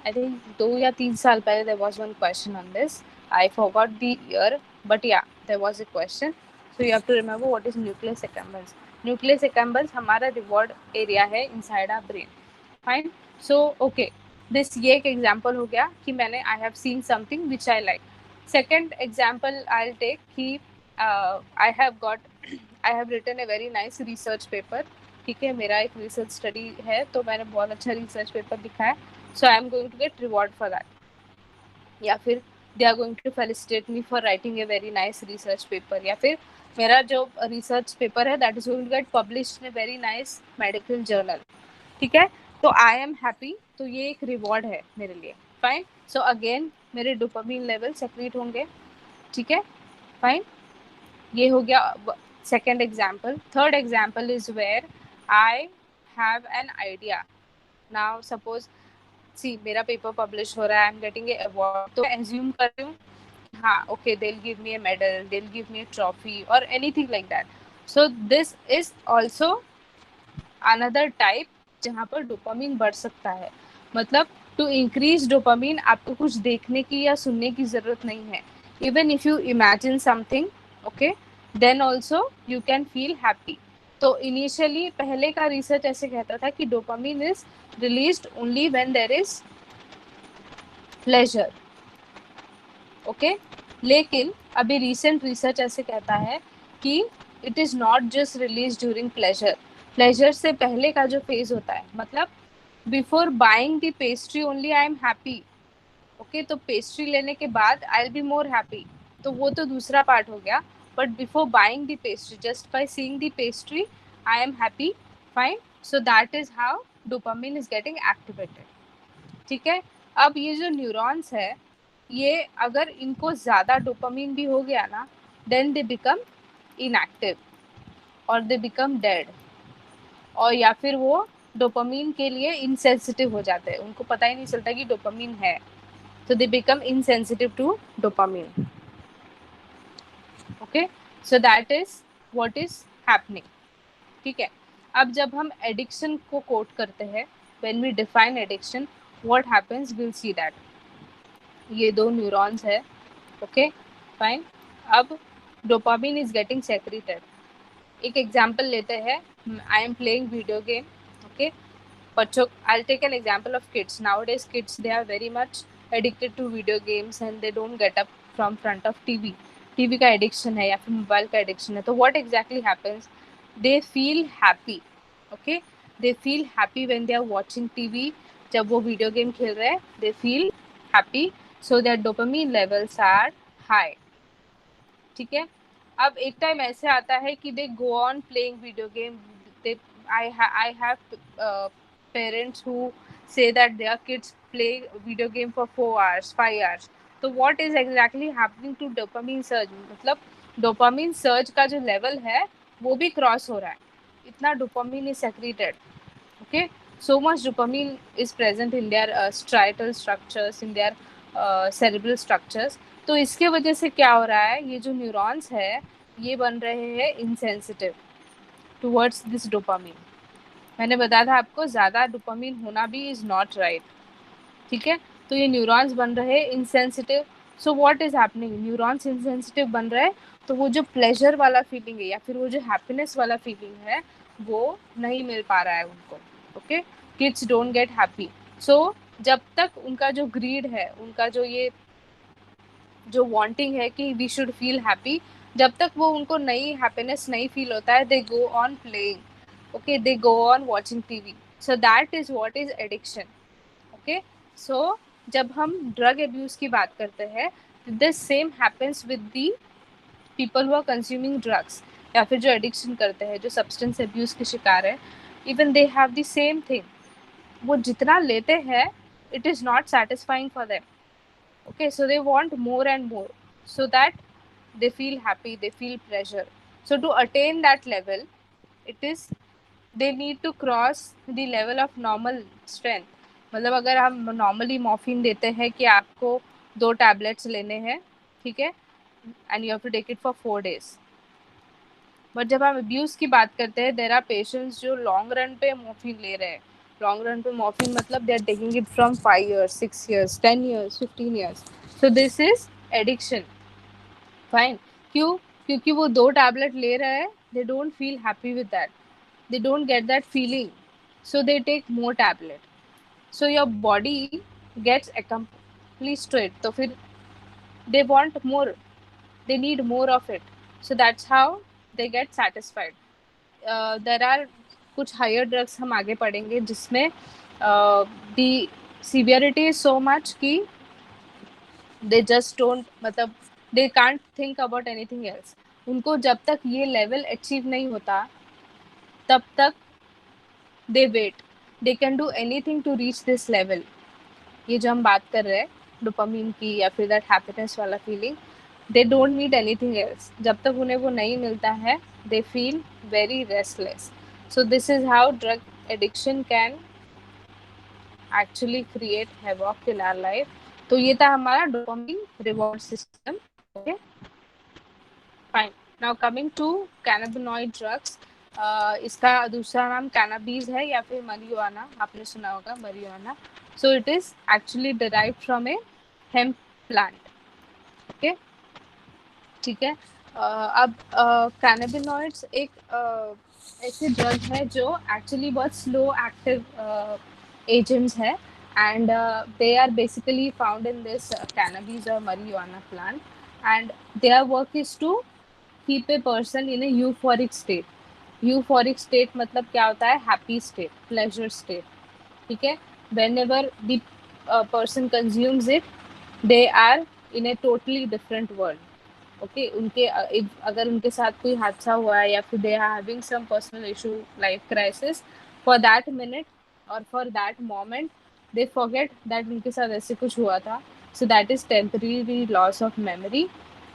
I think 2 या 3 साल पहले there was one question on this. I forgot the year, but yeah, there was a question. So you have to remember what is nucleus accumbens. Nucleus accumbens हमारा reward area है inside our brain. Fine. So okay, this ये एक example हो गया कि मैंने I have seen something which I like. Second example I'll take कि I have got I have written a very nice research paper. ठीक है, मेरा एक रिसर्च स्टडी है तो मैंने बहुत अच्छा रिसर्च पेपर लिखा है. So I am going to get reward for that. या फिर they are going to felicitate me for writing a very nice research paper. या फिर मेरा जो research paper है that is going to get published in a very nice medical journal. ठीक है, तो I am happy. तो ये एक reward है मेरे लिए. Fine. So again मेरे dopamine level secrete होंगे. ठीक है, fine. ये हो गया second example. Third example is where I have an idea. Now suppose सी मेरा पेपर पब्लिश हो रहा है, I am getting a award, तो एज्यूम कर रही हूँ हाँ okay they will give me a medal, they will give me a trophy और anything like that. So this is also another type जहाँ पर डोपामिन बढ़ सकता है. मतलब टू इंक्रीज डोपामिन आपको कुछ देखने की या सुनने की जरूरत नहीं है. Even if you imagine something okay then also you can feel happy. तो इनिशियली पहले का रिसर्च ऐसे कहता था कि dopamine is released only when there is pleasure. Okay, लेकिन अभी रिसेंट रिसर्च ऐसे कहता है कि it is not just release during pleasure. Pleasure से पहले का जो फेज होता है, मतलब before buying the pastry only I am happy. Okay, तो पेस्ट्री लेने के बाद I will be more happy, तो वो तो दूसरा पार्ट हो गया. But before buying the pastry, just by seeing the pastry I am happy. Fine. So that is how dopamine is getting activated. ठीक है, अब ये जो न्यूरॉन्स है ये अगर इनको ज़्यादा डोपामिन भी हो गया ना देन दे बिकम इनएक्टिव और दे बिकम डेड, और या फिर वो डोपामिन के लिए इनसेंसिटिव हो जाते हैं, उनको पता ही नहीं चलता कि डोपामिन है. So they become insensitive to dopamine. Okay, so that is what is happening. ठीक है, अब जब हम एडिक्शन को कोट करते हैं, when we define addiction, what happens, we'll see that. ये दो न्यूरॉन्स है. Okay fine. अब डोपामिन इज गेटिंग सेक्रेटेड. एक एग्जांपल लेते हैं, I am playing video game. Okay, बच्चों, I will take an example of kids. Nowadays kids they are very much addicted to video games and they don't get up from front of TV. TV का addiction है या फिर mobile का addiction है. तो what exactly happens, they feel happy. Okay, they feel happy when they are watching TV. जब वो video game खेल रहे हैं they feel happy, so their dopamine levels are high. ठीक है, अब एक टाइम ऐसे आता है कि they go on playing video game. I have parents who say that their kids play video game for 4 hours 5 hours. तो what is exactly happening to dopamine surge, मतलब dopamine surge का जो level है वो भी क्रॉस हो रहा है. इतना dopamine is secreted. Okay, so much dopamine is present in their striatal structures, in their cerebral structures. तो इसके वजह से क्या हो रहा है, ये जो न्यूरॉन्स है ये बन रहे हैं इनसेंसिटिव टुवर्ड्स दिस डोपामिन. मैंने बताया था आपको ज़्यादा डोपामिन होना भी इज़ नॉट राइट. ठीक है, तो ये न्यूरॉन्स बन रहे हैं insensitive. So what is happening, neurons insensitive बन रहे हैं तो वो जो प्लेजर वाला फीलिंग है या फिर वो जो हैप्पीनेस वाला फीलिंग है वो नहीं मिल पा रहा है उनको. Okay, kids don't get happy. So जब तक उनका जो ग्रीड है, उनका जो ये जो वांटिंग है कि वी शुड फील हैप्पी, जब तक वो उनको नई हैप्पीनेस नहीं फील होता है they go on playing. Okay, they go on watching TV. So that is what is addiction. Okay, so जब हम ड्रग अब्यूज की बात करते हैं this same happens with the people who are consuming drugs, या फिर जो एडिक्शन करते हैं, जो सब्सटेंस अब्यूज के शिकार है, even they have the same thing. वो जितना लेते हैं it is not satisfying for them. Okay, so they want more and more so that they feel happy, they feel pleasure. So to attain that level, it is they need to cross the level of normal strength. मतलब अगर हम normally morphine देते हैं कि आपको 2 tablets लेने हैं, ठीक है, and you have to take it for 4 days. But जब हम अब्यूज की बात करते हैं, देर आर पेशेंट्स जो लॉन्ग रन पे मॉर्फिन ले रहे हैं। लॉन्ग रन पे मॉर्फिन मतलब they are taking it from 5 years, 6 years, 10 years, 15 years. So this is addiction. Fine. क्यों? क्योंकि वो 2 टैबलेट ले रहे हैं, they don't feel happy with that, they don't get that feeling, so they take more tablet, so your body gets accomplished to it, तो फिर they want more, they need more of it, so that's how they get satisfied. There are कुछ higher drugs हम आगे पढ़ेंगे जिसमें the severity is so much कि they just don't, मतलब they can't think about anything else. उनको जब तक ये level achieve नहीं होता तब तक they wait, they can do anything to reach this level. ये जो हम बात कर रहे हैं डोपामिन की या फिर दैट हैप्पीनेस वाला feeling, they don't need anything else. जब तक उन्हें वो नहीं मिलता है they feel very restless. So this is how drug addiction can actually create havoc in our life. तो ये था हमारा dopamine reward system. Okay fine. Now coming to cannabinoid drugs. इसका दूसरा नाम कैनाबीज है या फिर marijuana, आपने सुना होगा marijuana. So it is actually derived from a hemp plant. Okay, ठीक है। अब कैनाबिनॉइड्स एक ऐसे ड्रग है जो एक्चुअली बहुत स्लो एक्टिव एजेंट्स है, and they are basically found in this cannabis or marijuana plant, and their work is to keep a person in a euphoric state. Euphoric state मतलब क्या होता है? Happy state, pleasure state. ठीक है। Whenever the person consumes it they are in a totally different world. Okay, उनके अगर उनके साथ कोई हादसा हुआ है या फिर they are having some personal issue, life crisis, for that minute और for that moment they forget that उनके साथ ऐसे कुछ हुआ था। So that is temporary loss of memory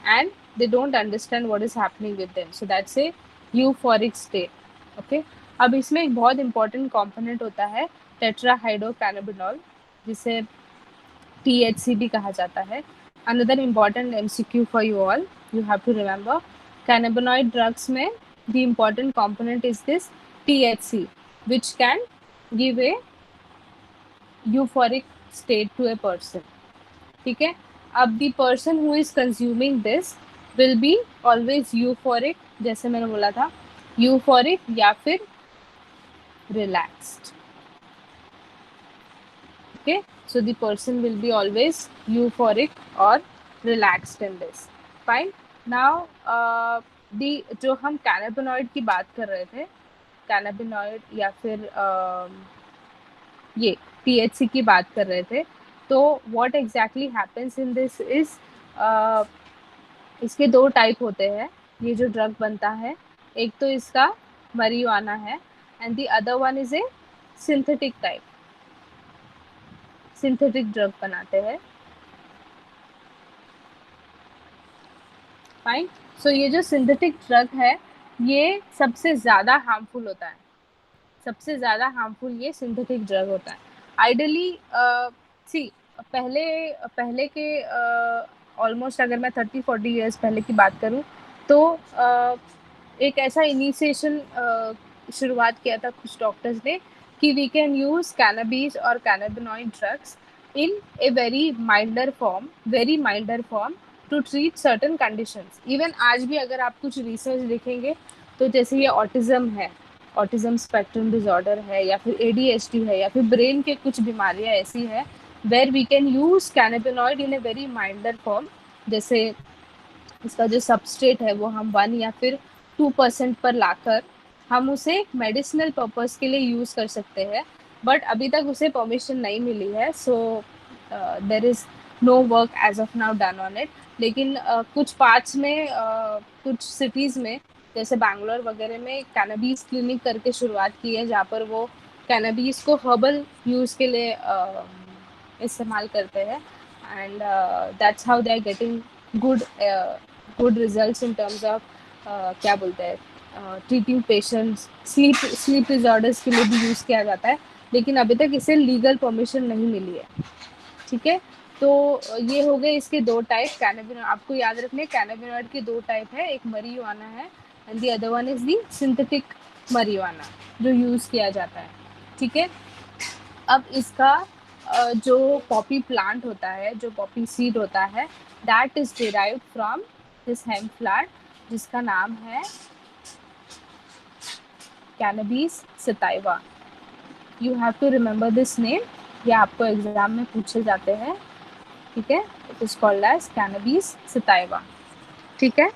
and they don't understand what is happening with them, so that's a euphoric state. Okay, अब इसमें एक बहुत important component होता है tetrahydrocannabinol, जिसे THC भी कहा जाता है। Another important MCQ for you all, you have to remember, cannabinoid drugs में the important component is this THC, which can give a euphoric state to a person. ठीक है। अब the person who is consuming this will be always euphoric, जैसे मैंने बोला था, euphoric या फिर relaxed. Okay, so the person will be always euphoric और relaxed in this. Fine. Now the जो हम कैनाबिनॉइड की बात कर रहे थे, कैनाबिनॉइड या फिर ये THC की बात कर रहे थे, तो what exactly happens in this is, इसके 2 टाइप होते हैं ये जो ड्रग बनता है। एक तो इसका marijuana है and the other one is a synthetic type, synthetic drug बनाते हैं। फाइन। सो ये जो सिंथेटिक ड्रग है ये सबसे ज़्यादा हार्मफुल होता है, सबसे ज़्यादा हार्मफुल ये सिंथेटिक ड्रग होता है। आइडली सी पहले पहले के ऑलमोस्ट अगर मैं 30-40 ईयर्स पहले की बात करूं तो एक ऐसा इनिशिएशन शुरुआत किया था कुछ डॉक्टर्स ने कि वी कैन यूज़ कैनाबीज और cannabinoid drugs in a very milder form to treat certain conditions. Even आज भी अगर आप कुछ रिसर्च देखेंगे तो जैसे ये ऑटिज्म है, ऑटिज्म स्पेक्ट्रम डिसऑर्डर है या फिर ADHD है या फिर ब्रेन के कुछ बीमारियां ऐसी है where we can use cannabinoid in a very milder form. जैसे इसका जो सबस्ट्रेट है वो हम 1 या फिर 2% पर लाकर हम उसे मेडिसिनल पर्पस के लिए यूज़ कर सकते हैं, बट अभी तक उसे परमिशन नहीं मिली है। So there is no work as of now done on it. लेकिन कुछ पार्ट्स में कुछ सिटीज़ में जैसे बैंगलोर वगैरह में कैनाबीज क्लिनिक करके शुरुआत की है जहाँ पर वो कैनाबीज को हर्बल यूज़ के लिए इस्तेमाल करते हैं, and that's how they are getting good results in terms of क्या बोलते हैं ट्रीटिंग पेशेंट्स। स्लीप डिसऑर्डर्स के लिए भी यूज़ किया जाता है, लेकिन अभी तक इसे लीगल परमिशन नहीं मिली है। ठीक है, तो ये हो गए इसके 2 टाइप। कैनाबिनॉइड आपको याद रखने, कैनाबिनॉइड के 2 टाइप है, एक marijuana है and the other one is the synthetic marijuana जो यूज़ किया जाता है, ठीक है। अब इसका जो पॉपी प्लांट होता है, जो पॉपी सीड होता है, that is derived from this hemp plant जिसका नाम है cannabis sativa. You have to remember this name, ये आपको एग्जाम में पूछे जाते हैं, ठीक है। It is called as cannabis sativa, ठीक है।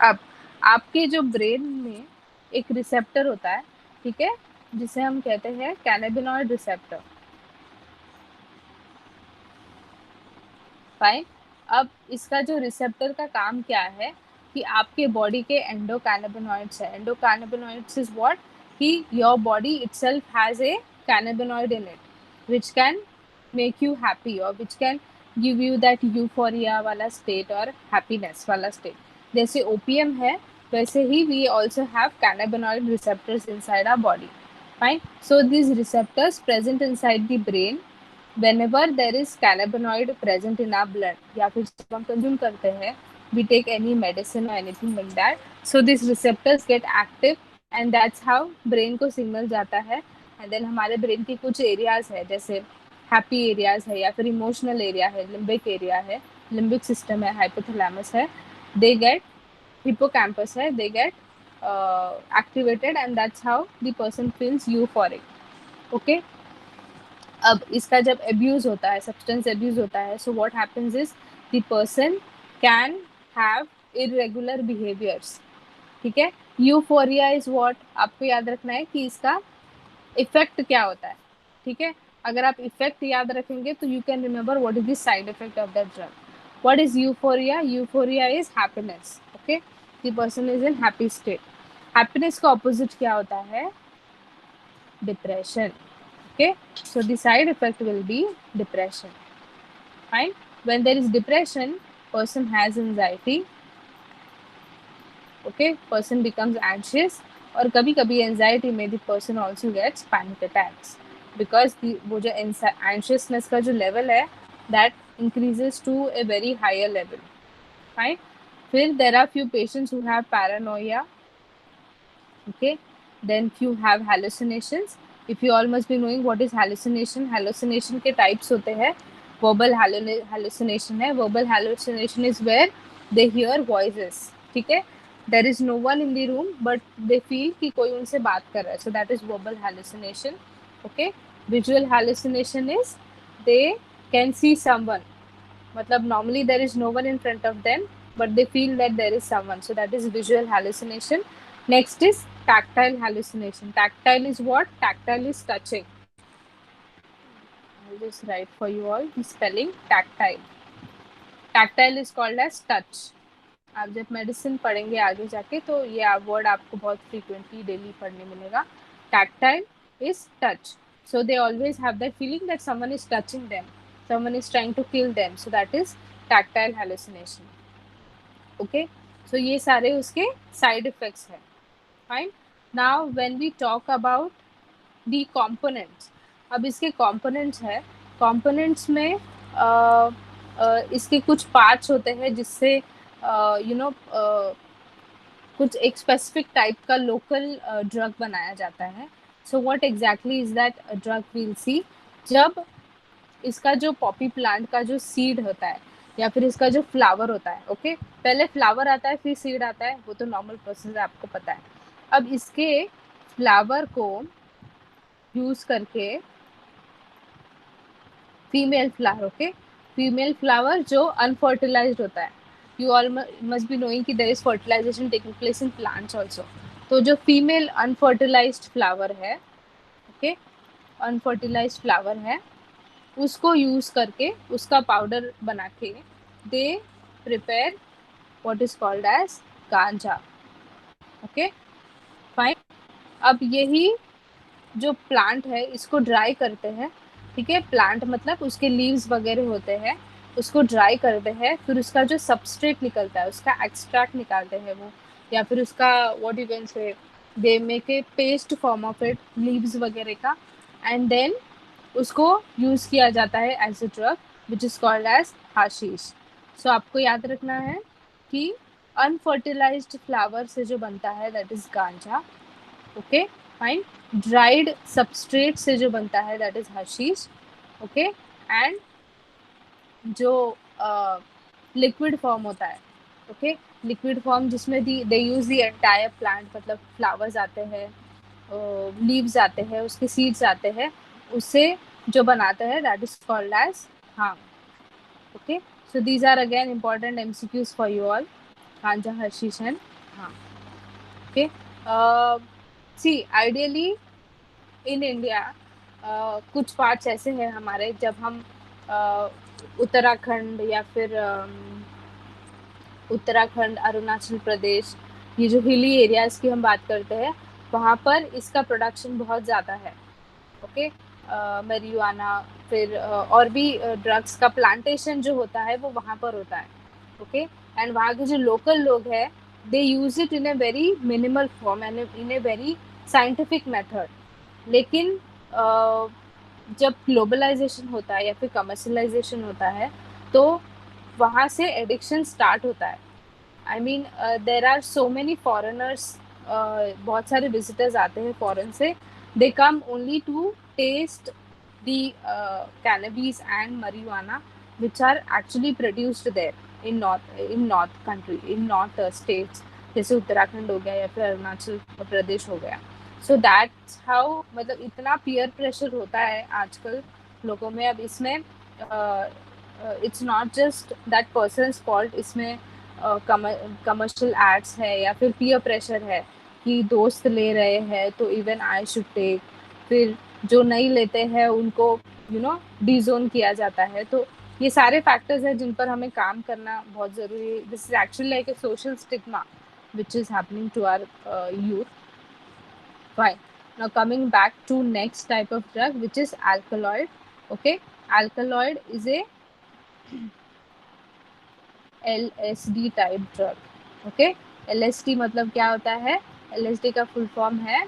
अब आपके जो ब्रेन में एक रिसेप्टर होता है, ठीक है, जिसे हम कहते हैं कैनाबिनॉइड रिसेप्टर, फाइन। अब इसका जो रिसेप्टर का काम क्या है कि आपके बॉडी के एंडोकैनाबिनॉइड्स है। एंडोकैनाबिनॉइड्स इज व्हाट, कि your body itself has a cannabinoid in it which can make you happy और which can give you that euphoria वाला स्टेट और हैप्पीनेस वाला स्टेट। जैसे ओपीएम है वैसे ही we also have cannabinoid receptors inside our body, fine. So these receptors present inside the brain whenever there is cannabinoid present in our blood या फिर जब हम कंज्यूम करते हैं, we take any medicine or anything like that, so these receptors get active and that's how brain को signal जाता है। and then हमारे ब्रेन की कुछ एरियाज है, जैसे हैप्पी एरियाज है या फिर इमोशनल एरिया है, लिम्बिक एरिया है, लिम्बिक सिस्टम है, हाइपोथैलेमस है, दे गेट, हिप्पोकैम्पस है, they get activated and that's how the person feels euphoric, okay। अब इसका जब एब्यूज होता है, सब्सटेंस एब्यूज होता है, so what happens is the person can have irregular behaviours, ठीक है। यूफोरिया इज व्हाट, आपको याद रखना है कि इसका इफेक्ट क्या होता है, ठीक है। अगर आप इफेक्ट याद रखेंगे तो you can remember what is the side effect of that drug. What is euphoria? Euphoria is happiness, okay, the person is in happy state. Happiness का ऑपोजिट क्या होता है? Depression, okay, so the side effect will be depression, fine। when there is depression, person has anxiety, okay, person becomes anxious, और कभी कभी anxiety में the person also gets panic attacks because वो जो anxiousness का जो level है that increases to a very higher level, fine। फिर there are few patients who have paranoia, okay, then few have hallucinations। if you all must be knowing what is hallucination, hallucination के types होते हैं। verbal hallucination है, verbal hallucination is where they hear voices, ठीक है, there is no one in the room but they feel कि कोई उनसे बात कर रहा है, so that is verbal hallucination, okay। visual hallucination is they can see someone, मतलब normally there is no one in front of them but they feel that there is someone, so that is visual hallucination। next is tactile hallucination। tactile is what? tactile is touching। I'll just write for you all the spelling tactile। tactile is called as touch। आप जब medicine पढ़ेंगे आगे जाके तो ये word आपको बहुत frequently daily पढ़ने मिलेगा। tactile is touch, so they always have that feeling that someone is touching them, someone is trying to kill them, so that is tactile hallucination, okay। so ये सारे उसके side effects हैं, fine। now when we talk about the components, अब इसके components है, components में इसके कुछ parts होते हैं जिससे यू नो कुछ एक स्पेसिफिक टाइप का लोकल ड्रग बनाया जाता है। So what exactly is that drug we'll see, जब इसका जो पॉपी प्लांट का जो सीड होता है या फिर इसका जो फ्लावर होता है, ओके, पहले फ्लावर आता है फिर सीड आता है, वो तो नॉर्मल प्रोसेस है, आपको पता है। अब इसके फ्लावर को यूज करके female flower, okay, female flower जो अनफर्टिलाइज्ड होता है, you all must be knowing कि there is fertilization taking place in plants also। तो जो फीमेल अनफर्टिलाइज्ड फ्लावर है, ओके, अनफर्टिलाइज्ड फ्लावर है, उसको यूज करके उसका पाउडर बना के they prepare what is called as ganja, okay, fine. अब यही जो प्लांट है इसको ड्राई करते हैं, ठीक है, प्लांट मतलब उसके लीव्स वगैरह होते हैं, उसको ड्राई करते हैं, फिर उसका जो सबस्ट्रेट निकलता है उसका एक्सट्रैक्ट निकालते हैं वो, या फिर उसका what you can say they make a paste form of it, leaves वगैरह का, एंड देन उसको यूज़ किया जाता है as a drug which is called as hashish. So आपको याद रखना है कि अनफर्टिलाइज्ड फ्लावर से जो बनता है दैट इज गांजा, ओके फाइन। ड्राइड सबस्ट्रेट से जो बनता है that is hashish, okay. And जो लिक्विड फॉर्म होता है, ओके, लिक्विड फॉर्म जिसमें दे यूज द एंटायर प्लांट, मतलब फ्लावर्स आते हैं, लीव्स आते हैं, उसके सीड्स आते हैं, उससे जो बनाते हैं that is called as bhang, okay. So these are again important MCQs for you all, ganja, hashish and bhang, okay. See, ideally in India कुछ पार्ट्स ऐसे हैं हमारे, जब हम उत्तराखंड या फिर उत्तराखंड, अरुणाचल प्रदेश, ये जो हिली एरियाज की हम बात करते हैं, वहाँ पर इसका प्रोडक्शन बहुत ज़्यादा है, ओके। marijuana, फिर और भी ड्रग्स का प्लांटेशन जो होता है वो वहाँ पर होता है, ओके। एंड वहाँ के जो लोकल लोग हैं they use it in a very minimal form and in a very scientific method. लेकिन जब ग्लोबलाइजेशन होता है या फिर कमर्शलाइजेशन होता है तो वहाँ से एडिक्शन स्टार्ट होता है। I mean there are so many foreigners, बहुत सारे विजिटर्स आते हैं फॉरेन से, they come only to taste the cannabis and marijuana which are actually produced there in north country, in north states, जैसे उत्तराखंड हो गया या फिर अरुणाचल प्रदेश हो गया। सो दैट्स हाउ, मतलब इतना पीयर प्रेशर होता है आजकल लोगों में। अब इसमें it's not just that persons fault, इसमें कमर्शियल एड्स है या फिर पीयर प्रेशर है कि दोस्त ले रहे हैं तो इवन आई शुड टेक, फिर जो नहीं लेते हैं उनको डिजोन किया जाता है। तो ये सारे फैक्टर्स हैं जिन पर हमें काम करना बहुत ज़रूरी है। This is actually like a social stigma which is happening to our youth. Fine. Now coming back to next type of drug, which is alkaloid. Okay, alkaloid is a LSD type drug. Okay, LSD मतलब क्या होता है? LSD का full form है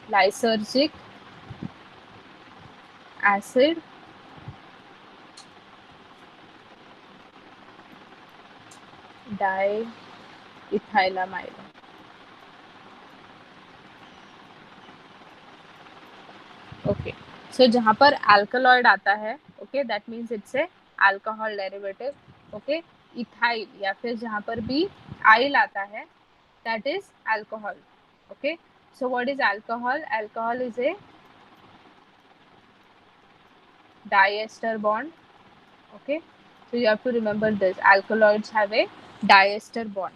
lysergic acid diethylamide. Okay, सो जहाँ पर alkaloid आता है, okay, that means it's a alcohol derivative, okay. Ethyl या फिर जहाँ पर भी आइल आता है that is alcohol, okay. So what is alcohol? Alcohol is a diester bond, okay, so you have to remember this, alkaloids have a diester bond.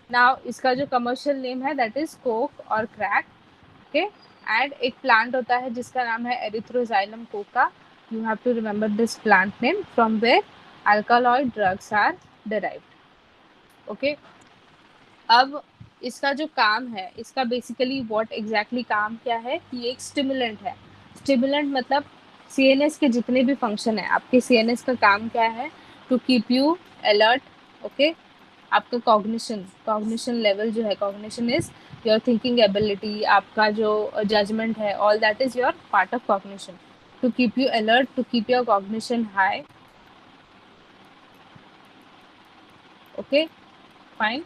Now इसका जो commercial name है that is coke और crack, okay, and एक plant होता है जिसका नाम है erythroxylum coca. You have to remember this plant name from where alkaloid drugs are derived, okay. अब इसका जो काम है, इसका बेसिकली व्हाट एग्जैक्टली काम क्या है कि ये एक स्टिमुलेंट है। स्टिमुलेंट मतलब सीएनएस के जितने भी फंक्शन है, आपके सीएनएस का काम क्या है? To keep you alert, okay. आपका कॉग्निशन लेवल जो है, cognition is your thinking ability, आपका जो जजमेंट है, all that is your part of cognition. To keep you alert, to keep your cognition high, okay fine,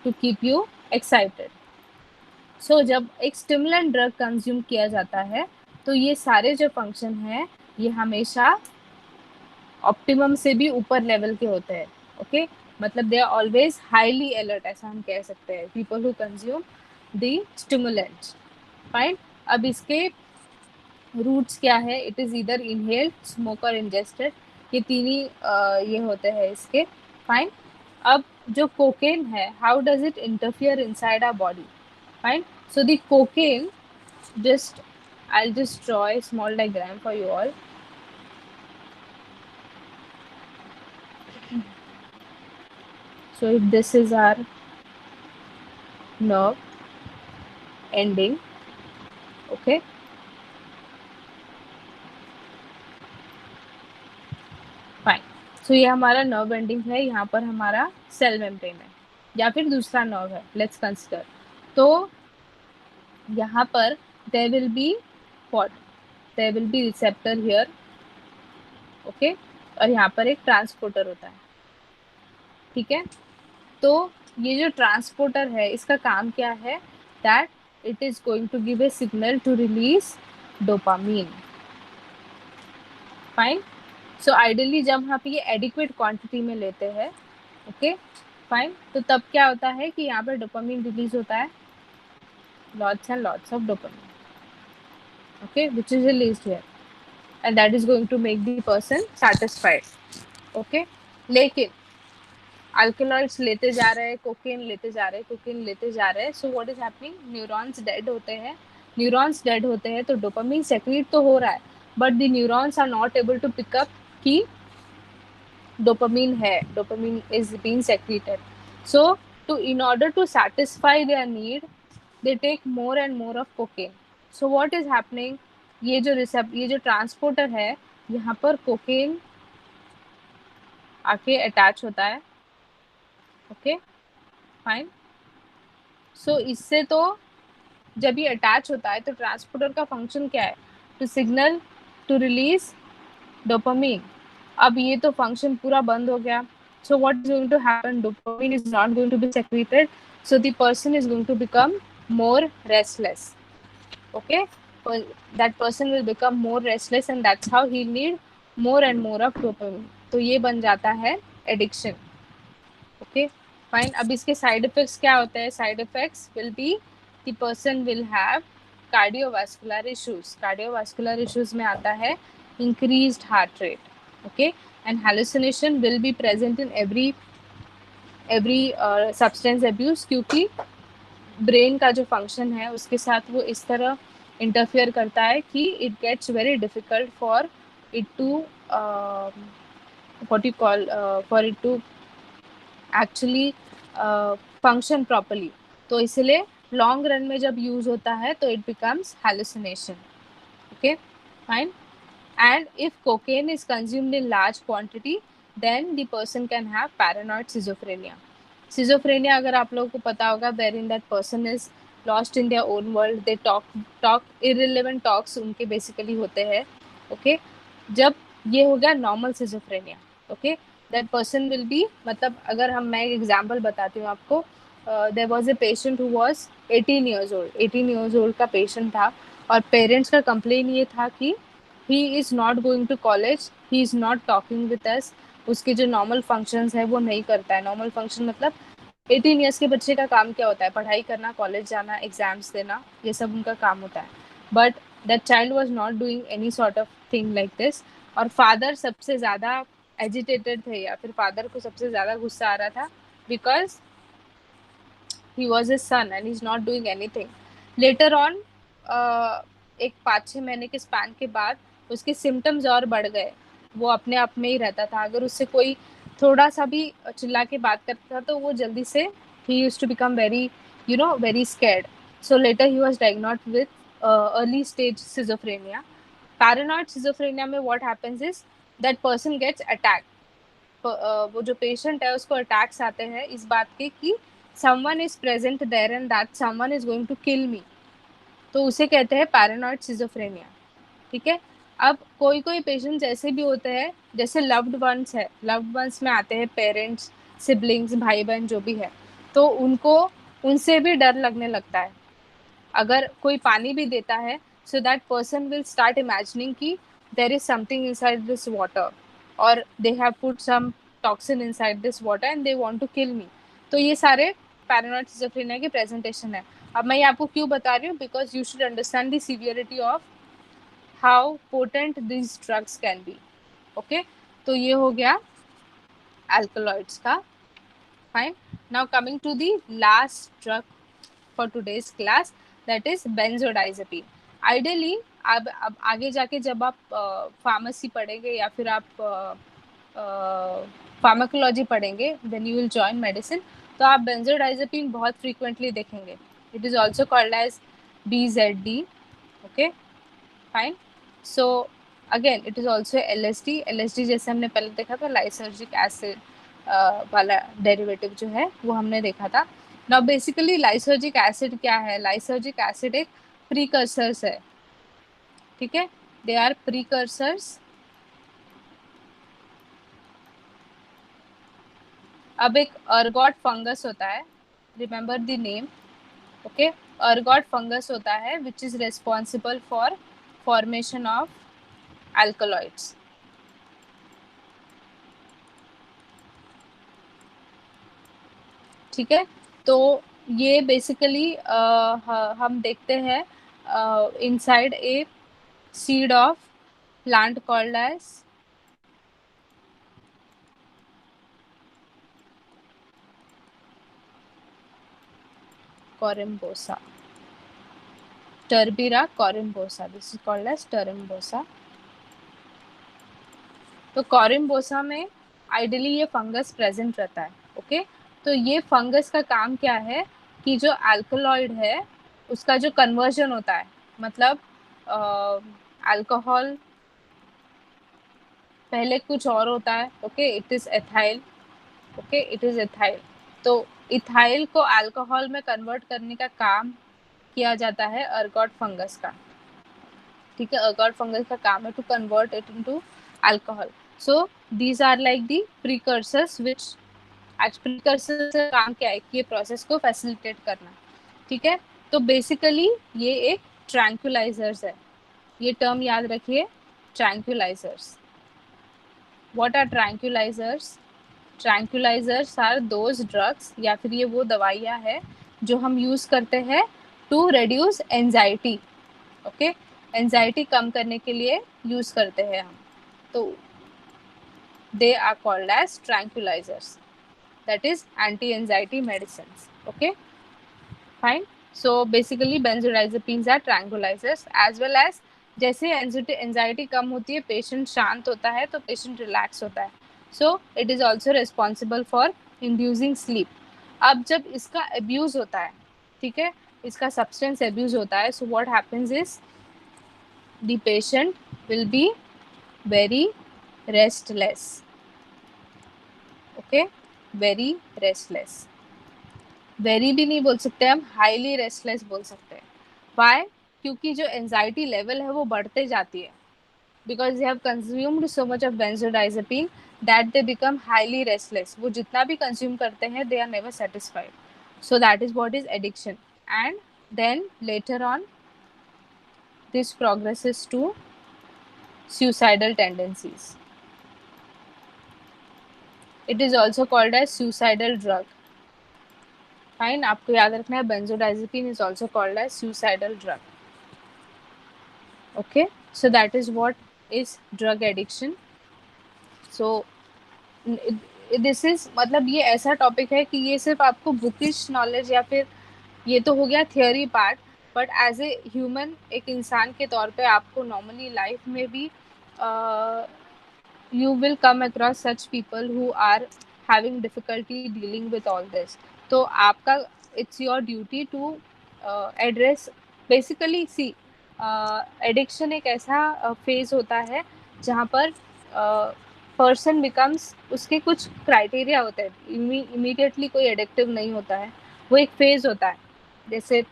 to keep you excited. So जब एक stimulant drug consume किया जाता है तो ये सारे जो फंक्शन हैं ये हमेशा ऑप्टिमम से भी ऊपर लेवल के होते हैं, ओके। मतलब they are always highly alert, ऐसा हम कह सकते हैं, people who consume the stimulants, fine. अब इसके रूट्स क्या है? It is either inhaled, smoke और इंजेस्टेड, ये तीन ही ये होते हैं इसके, फाइन। अब जो कोकेन है, how does it interfere inside our body? Fine. So the cocaine, I'll just draw a small diagram for you all. So if this is our nerve ending, okay. Fine. So ये हमारा nerve ending है, यहाँ पर हमारा cell membrane है या फिर दूसरा nerve है, let's consider. तो यहाँ पर there will be what? There will be receptor here, okay, और यहाँ पर एक ट्रांसपोर्टर होता है, ठीक है। तो ये जो ट्रांसपोर्टर है इसका काम क्या है, that it is going to give a signal to release dopamine. Fine. So ideally जब आप ये एडिक्वेट क्वांटिटी में लेते हैं, ओके फाइन, तो तब क्या होता है कि यहाँ पर डोपामीन रिलीज होता है, lots and lots of dopamine, okay, which is released here, and that is going to make the person satisfied, okay। लेकिन अल्कलॉइड्स लेते जा रहे हैं, कोकेन लेते जा रहे हैं, कोकेन लेते जा रहे हैं, so what is happening, neurons dead होते हैं। न्यूरॉन्स डेड होते हैं तो डोपामीन सेक्रेट तो हो रहा है, but the neurons are not able to pick up कि dopamine है, dopamine is being secreted, so to in order to satisfy their need they take more and more of cocaine। so what is happening, ये जो transporter है यहाँ पर cocaine आके attach होता है, ओके फाइन। सो इससे तो जब ये अटैच होता है तो ट्रांसपोर्टर का फंक्शन क्या है, to signal to release dopamine. अब ये तो फंक्शन पूरा बंद हो गया, so what is going to happen, dopamine is not going to be secreted, so the person is going to become more restless, okay, that person will become more restless and that's how he need more and more of dopamine। तो ये बन जाता है addiction, okay fine. अब इसके side effects क्या होते हैं, side effects will be the person will have cardiovascular issues. Cardiovascular issues में आता है increased heart rate, okay, and hallucination will be present in every substance abuse, क्योंकि ब्रेन का जो फंक्शन है उसके साथ वो इस तरह इंटरफेयर करता है कि it gets very difficult for it to what you call for it to actually function properly. तो इसलिए लॉन्ग रन में जब यूज होता है तो it becomes hallucination, okay fine. And if cocaine is consumed in large quantity, then the person can have paranoid schizophrenia। Schizophrenia अगर आप लोगों को पता होगा, wherein that person is lost in their own world, they talk irrelevant talks उनके basically होते हैं, okay। जब ये हो गया normal schizophrenia, okay, that person will be, मतलब अगर मैं एक example बताती हूँ आपको, there was a patient who was 18 years old। 18 years old का patient था और parents का complaint ये था कि he is not going to college, he is not talking with us, उसके जो नॉर्मल फंक्शंस है वो नहीं करता है। नॉर्मल फंक्शन मतलब 18 ईयर्स के बच्चे का काम क्या होता है, पढ़ाई करना, कॉलेज जाना, एग्जाम्स देना, ये सब उनका काम होता है, but that child was not doing any sort of thing like this. और फादर सबसे ज़्यादा एजिटेटेड थे, या फिर फादर को सबसे ज़्यादा गुस्सा आ रहा था, because he was his son and he's not doing anything। later on एक 5-6 महीने के स्पैन के बाद उसके सिम्टम्स और बढ़ गए, वो अपने आप में ही रहता था, अगर उससे कोई थोड़ा सा भी चिल्ला के बात करता था तो वो जल्दी से he used to become very very scared। so later he was diagnosed with early stage schizophrenia। paranoid schizophrenia में what happens is that person gets attacked। वो जो पेशेंट है उसको अटैक्स आते हैं इस बात के कि someone is present there and that someone is going to kill me, तो उसे कहते हैं पैरानॉइड सिजोफ्रेनिया, ठीक है। अब कोई कोई पेशेंट्स ऐसे भी होते हैं, जैसे लव्ड वंस है, लव्ड वंस में आते हैं पेरेंट्स, सिबलिंग्स, भाई बहन जो भी है, तो उनको उनसे भी डर लगने लगता है। अगर कोई पानी भी देता है, so that person will start imagining कि there is something inside this water और they have put some toxin inside this water and they want to kill me. तो ये सारे पैरानॉइड सिजोफ्रेनिया के प्रेजेंटेशन है। अब मैं ये आपको क्यों बता रही हूँ, because you should understand the severity of how potent this drugs can be, okay. तो ये हो गया अल्कलॉइड्स का, fine. Now coming to the last drug for today's class, that is benzodiazepine। ideally अब आगे जाके जब आप फार्मेसी पढ़ेंगे या फिर आप फार्माकोलॉजी पढ़ेंगे, then you will join medicine, तो आप benzodiazepine बहुत frequently देखेंगे। it is also called as BZD, okay fine। so again it is also LSD। LSD जैसे हमने पहले देखा था lysergic acid वाला डेरिवेटिव जो है वो हमने देखा था। नाउ बेसिकली लाइसर्जिक एसिड क्या है, लाइसर्जिक एसिड एक प्रीकर्सर्स है, ठीक है, दे आर प्रीकर्सर्स अब एक अर्गॉट फंगस होता है, remember the name, okay. Ergot fungus होता है which is responsible for formation of alkaloids. ठीक है, तो ये बेसिकली हम देखते हैं inside a seed of plant called as corymbosa, Turbina corymbosa, this is called as turbimbosa. तो कोरिम्बोसा में आइडियली ये फंगस प्रेजेंट रहता है, ओके। तो ये फंगस का काम क्या है कि जो अल्कलॉइड है उसका जो कन्वर्जन होता है, मतलब अल्कोहल पहले कुछ और होता है, okay, it is ethyl, okay, it is ethyl. तो इथाइल को अल्कोहल में कन्वर्ट करने का काम किया जाता है अर्गॉट फंगस का, ठीक है। अर्गॉट फंगस का काम है to convert it into alcohol. So these are like the precursors which, आज प्रीकर्सर का काम क्या है कि ये प्रोसेस को फैसिलिटेट करना, ठीक है। तो बेसिकली ये एक ट्रैंक्विलाइजर्स है, ये टर्म याद रखिए, tranquillisers. What are tranquillisers? Tranquillisers are those drugs, या फिर ये वो दवाइयाँ है जो हम यूज करते हैं to reduce anxiety, okay. Anxiety कम करने के लिए यूज करते हैं हम, तो they are called as tranquillisers, that is anti-anxiety medicines, okay, fine. So basically benzodiazepines are tranquilizers as well as जैसे एंजाइटी कम होती है, पेशेंट शांत होता है तो पेशेंट रिलैक्स होता है, सो it is also responsible for inducing sleep. अब जब इसका अब्यूज होता है, ठीक है, इसका सब्सटेंस अब्यूज होता है, so what happens is the patient will be very restless, okay, very restless. Very भी नहीं बोल सकते हम, हाईली रेस्टलेस बोल सकते हैं। वाई? क्योंकि जो एंजाइटी लेवल है वो बढ़ते जाती है, because they have consumed so much of benzodiazepine that they become highly restless. वो जितना भी कंज्यूम करते हैं they are never satisfied, so that is what is addiction. And then later on this progresses to suicidal tendencies. It is also called as suicidal drug. Fine, आपको याद रखना है benzodiazepine is also called as suicidal drug, okay. So that is what is drug addiction. So this is, मतलब ये ऐसा topic है कि ये सिर्फ आपको बुकिश नॉलेज या फिर ये तो हो गया theory part, but as a human, एक इंसान के तौर पे आपको नॉर्मली लाइफ में भी you will come across such people who are having difficulty dealing with all this. तो आपका it's your duty to address, basically see, addiction एक ऐसा फेज होता है जहाँ पर पर्सन बिकम्स, उसके कुछ क्राइटेरिया होते हैं, इमीडिएटली कोई एडिक्टिव नहीं होता है, वो एक फेज होता है। जैसे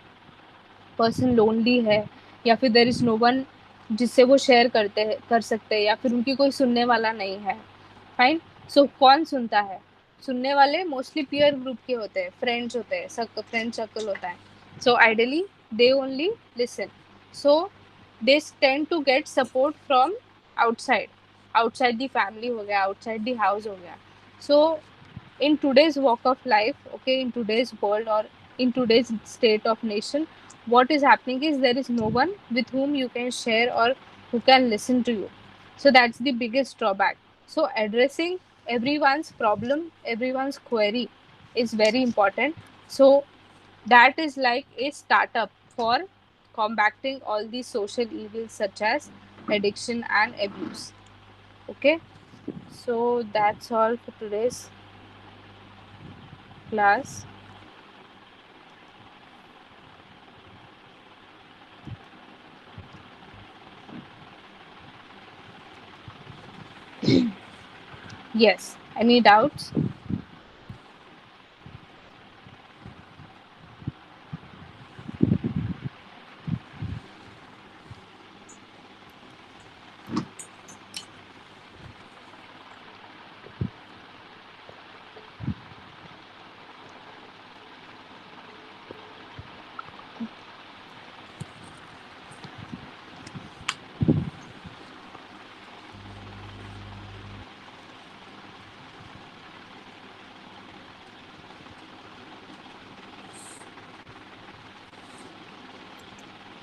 पर्सन लोनली है, या फिर देर इज नो वन जिससे वो शेयर कर सकते हैं, या फिर उनकी कोई सुनने वाला नहीं है, फाइन। सो कौन सुनता है? सुनने वाले मोस्टली पीयर ग्रुप के होते हैं, फ्रेंड्स होते हैं, सब फ्रेंड सर्कल होता है, so ideally they only listen, so they tend to get support from outside, outside the family हो गया, आउटसाइड दी हाउस हो गया। सो in today's walk of life, okay, in today's world or in today's state of nation, what is happening is there is no one with whom you can share or who can listen to you, so that's the biggest drawback. So addressing everyone's problem, everyone's query is very important. So that is like a startup for combating all these social evils such as addiction and abuse, okay. So that's all for today's class. Yes, any doubts?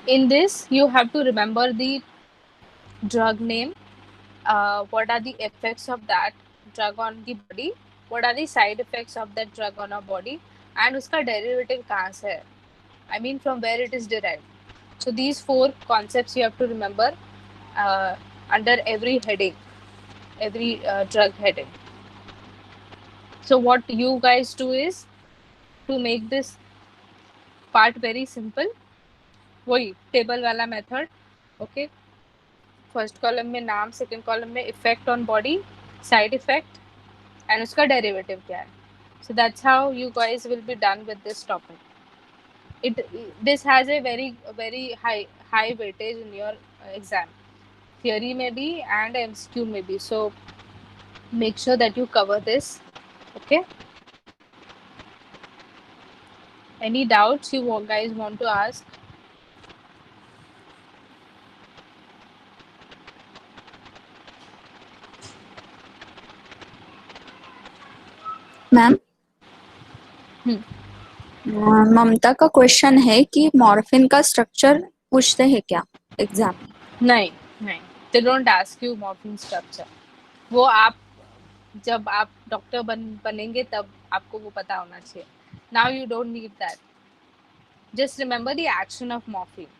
In this, you have to remember the drug name, what are the effects of that drug on the body, what are the side effects of that drug on our body, and उसका derivative कहाँ से है, I mean from where it is derived. So these four concepts you have to remember under every heading, every drug heading. So what you guys do is to make this part very simple, वही table वाला method. Okay, first column में नाम, second column में effect on body, side effect and उसका derivative क्या है. So that's how you guys will be done with this topic. This has a very high weightage in your exam, theory में भी and MCQ में भी. So make sure that you cover this. Okay, any doubts you guys want to ask? Ma'am, Mamata का question है कि morphine का structure पूछते हैं क्या एग्जाम में? नहीं नहीं, they don't ask you morphine structure. वो आप जब आप डॉक्टर बनेंगे तब आपको वो पता होना चाहिए. Now you don't need that. Just remember the action of morphine.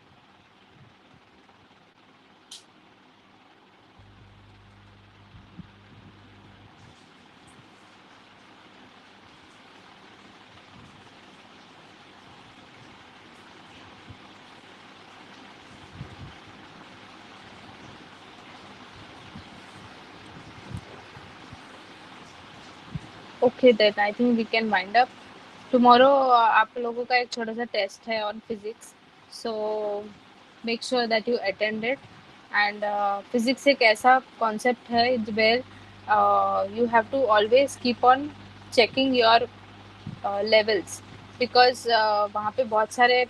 Okay, then I think we can wind up. Tomorrow आप लोगों का एक छोटा सा टेस्ट है on physics, so make sure that you attend it. And physics एक ऐसा concept है where you have to always keep on checking your levels, because वहाँ पे बहुत सारे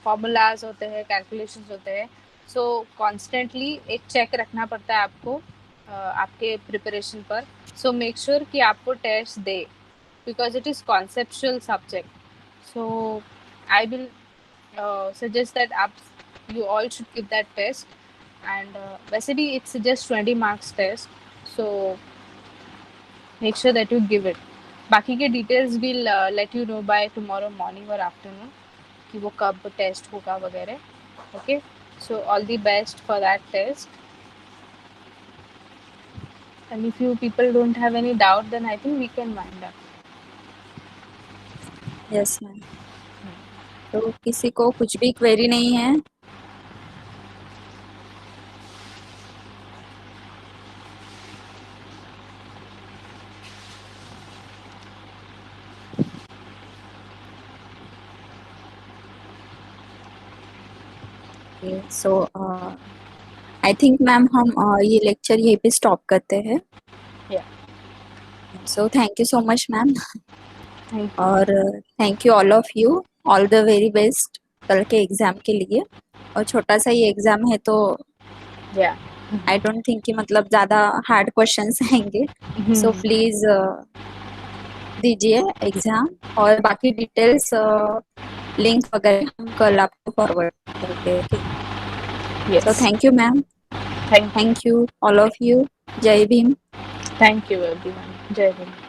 formulas होते हैं, calculations होते हैं, so constantly एक check रखना पड़ता है आपको आपके preparation पर. So make sure कि आपको test they, because it is conceptual subject. So I will suggest that you all should give that test. And वैसे भी it's just 20 marks test, so make sure that you give it. बाकी के details will let you know by tomorrow morning or afternoon कि वो कब test होगा वगैरह. Okay, so all the best for that test. And if you people don't have any doubt, then I think we can wind up. Yes ma'am. तो किसी को कुछ भी क्वेरी नहीं है? सो आई थिंक मैम हम ये लेक्चर यहीं पे स्टॉप करते हैं. Yeah. So thank you so much ma'am, Thank you. और thank you all of you. All the very best कल के एग्जाम के लिए. और छोटा सा ये एग्जाम है तो Yeah. आई डोंट थिंक कि मतलब ज्यादा हार्ड क्वेश्चंस आएंगे. सो प्लीज दीजिए एग्जाम, और बाकी डिटेल्स लिंक वगैरह हम कल आपको फॉरवर्ड करते हैं. Yes. So thank you ma'am. Thank you. Thank you all of you. जय Bhim. Thank you everyone. Jai Hind.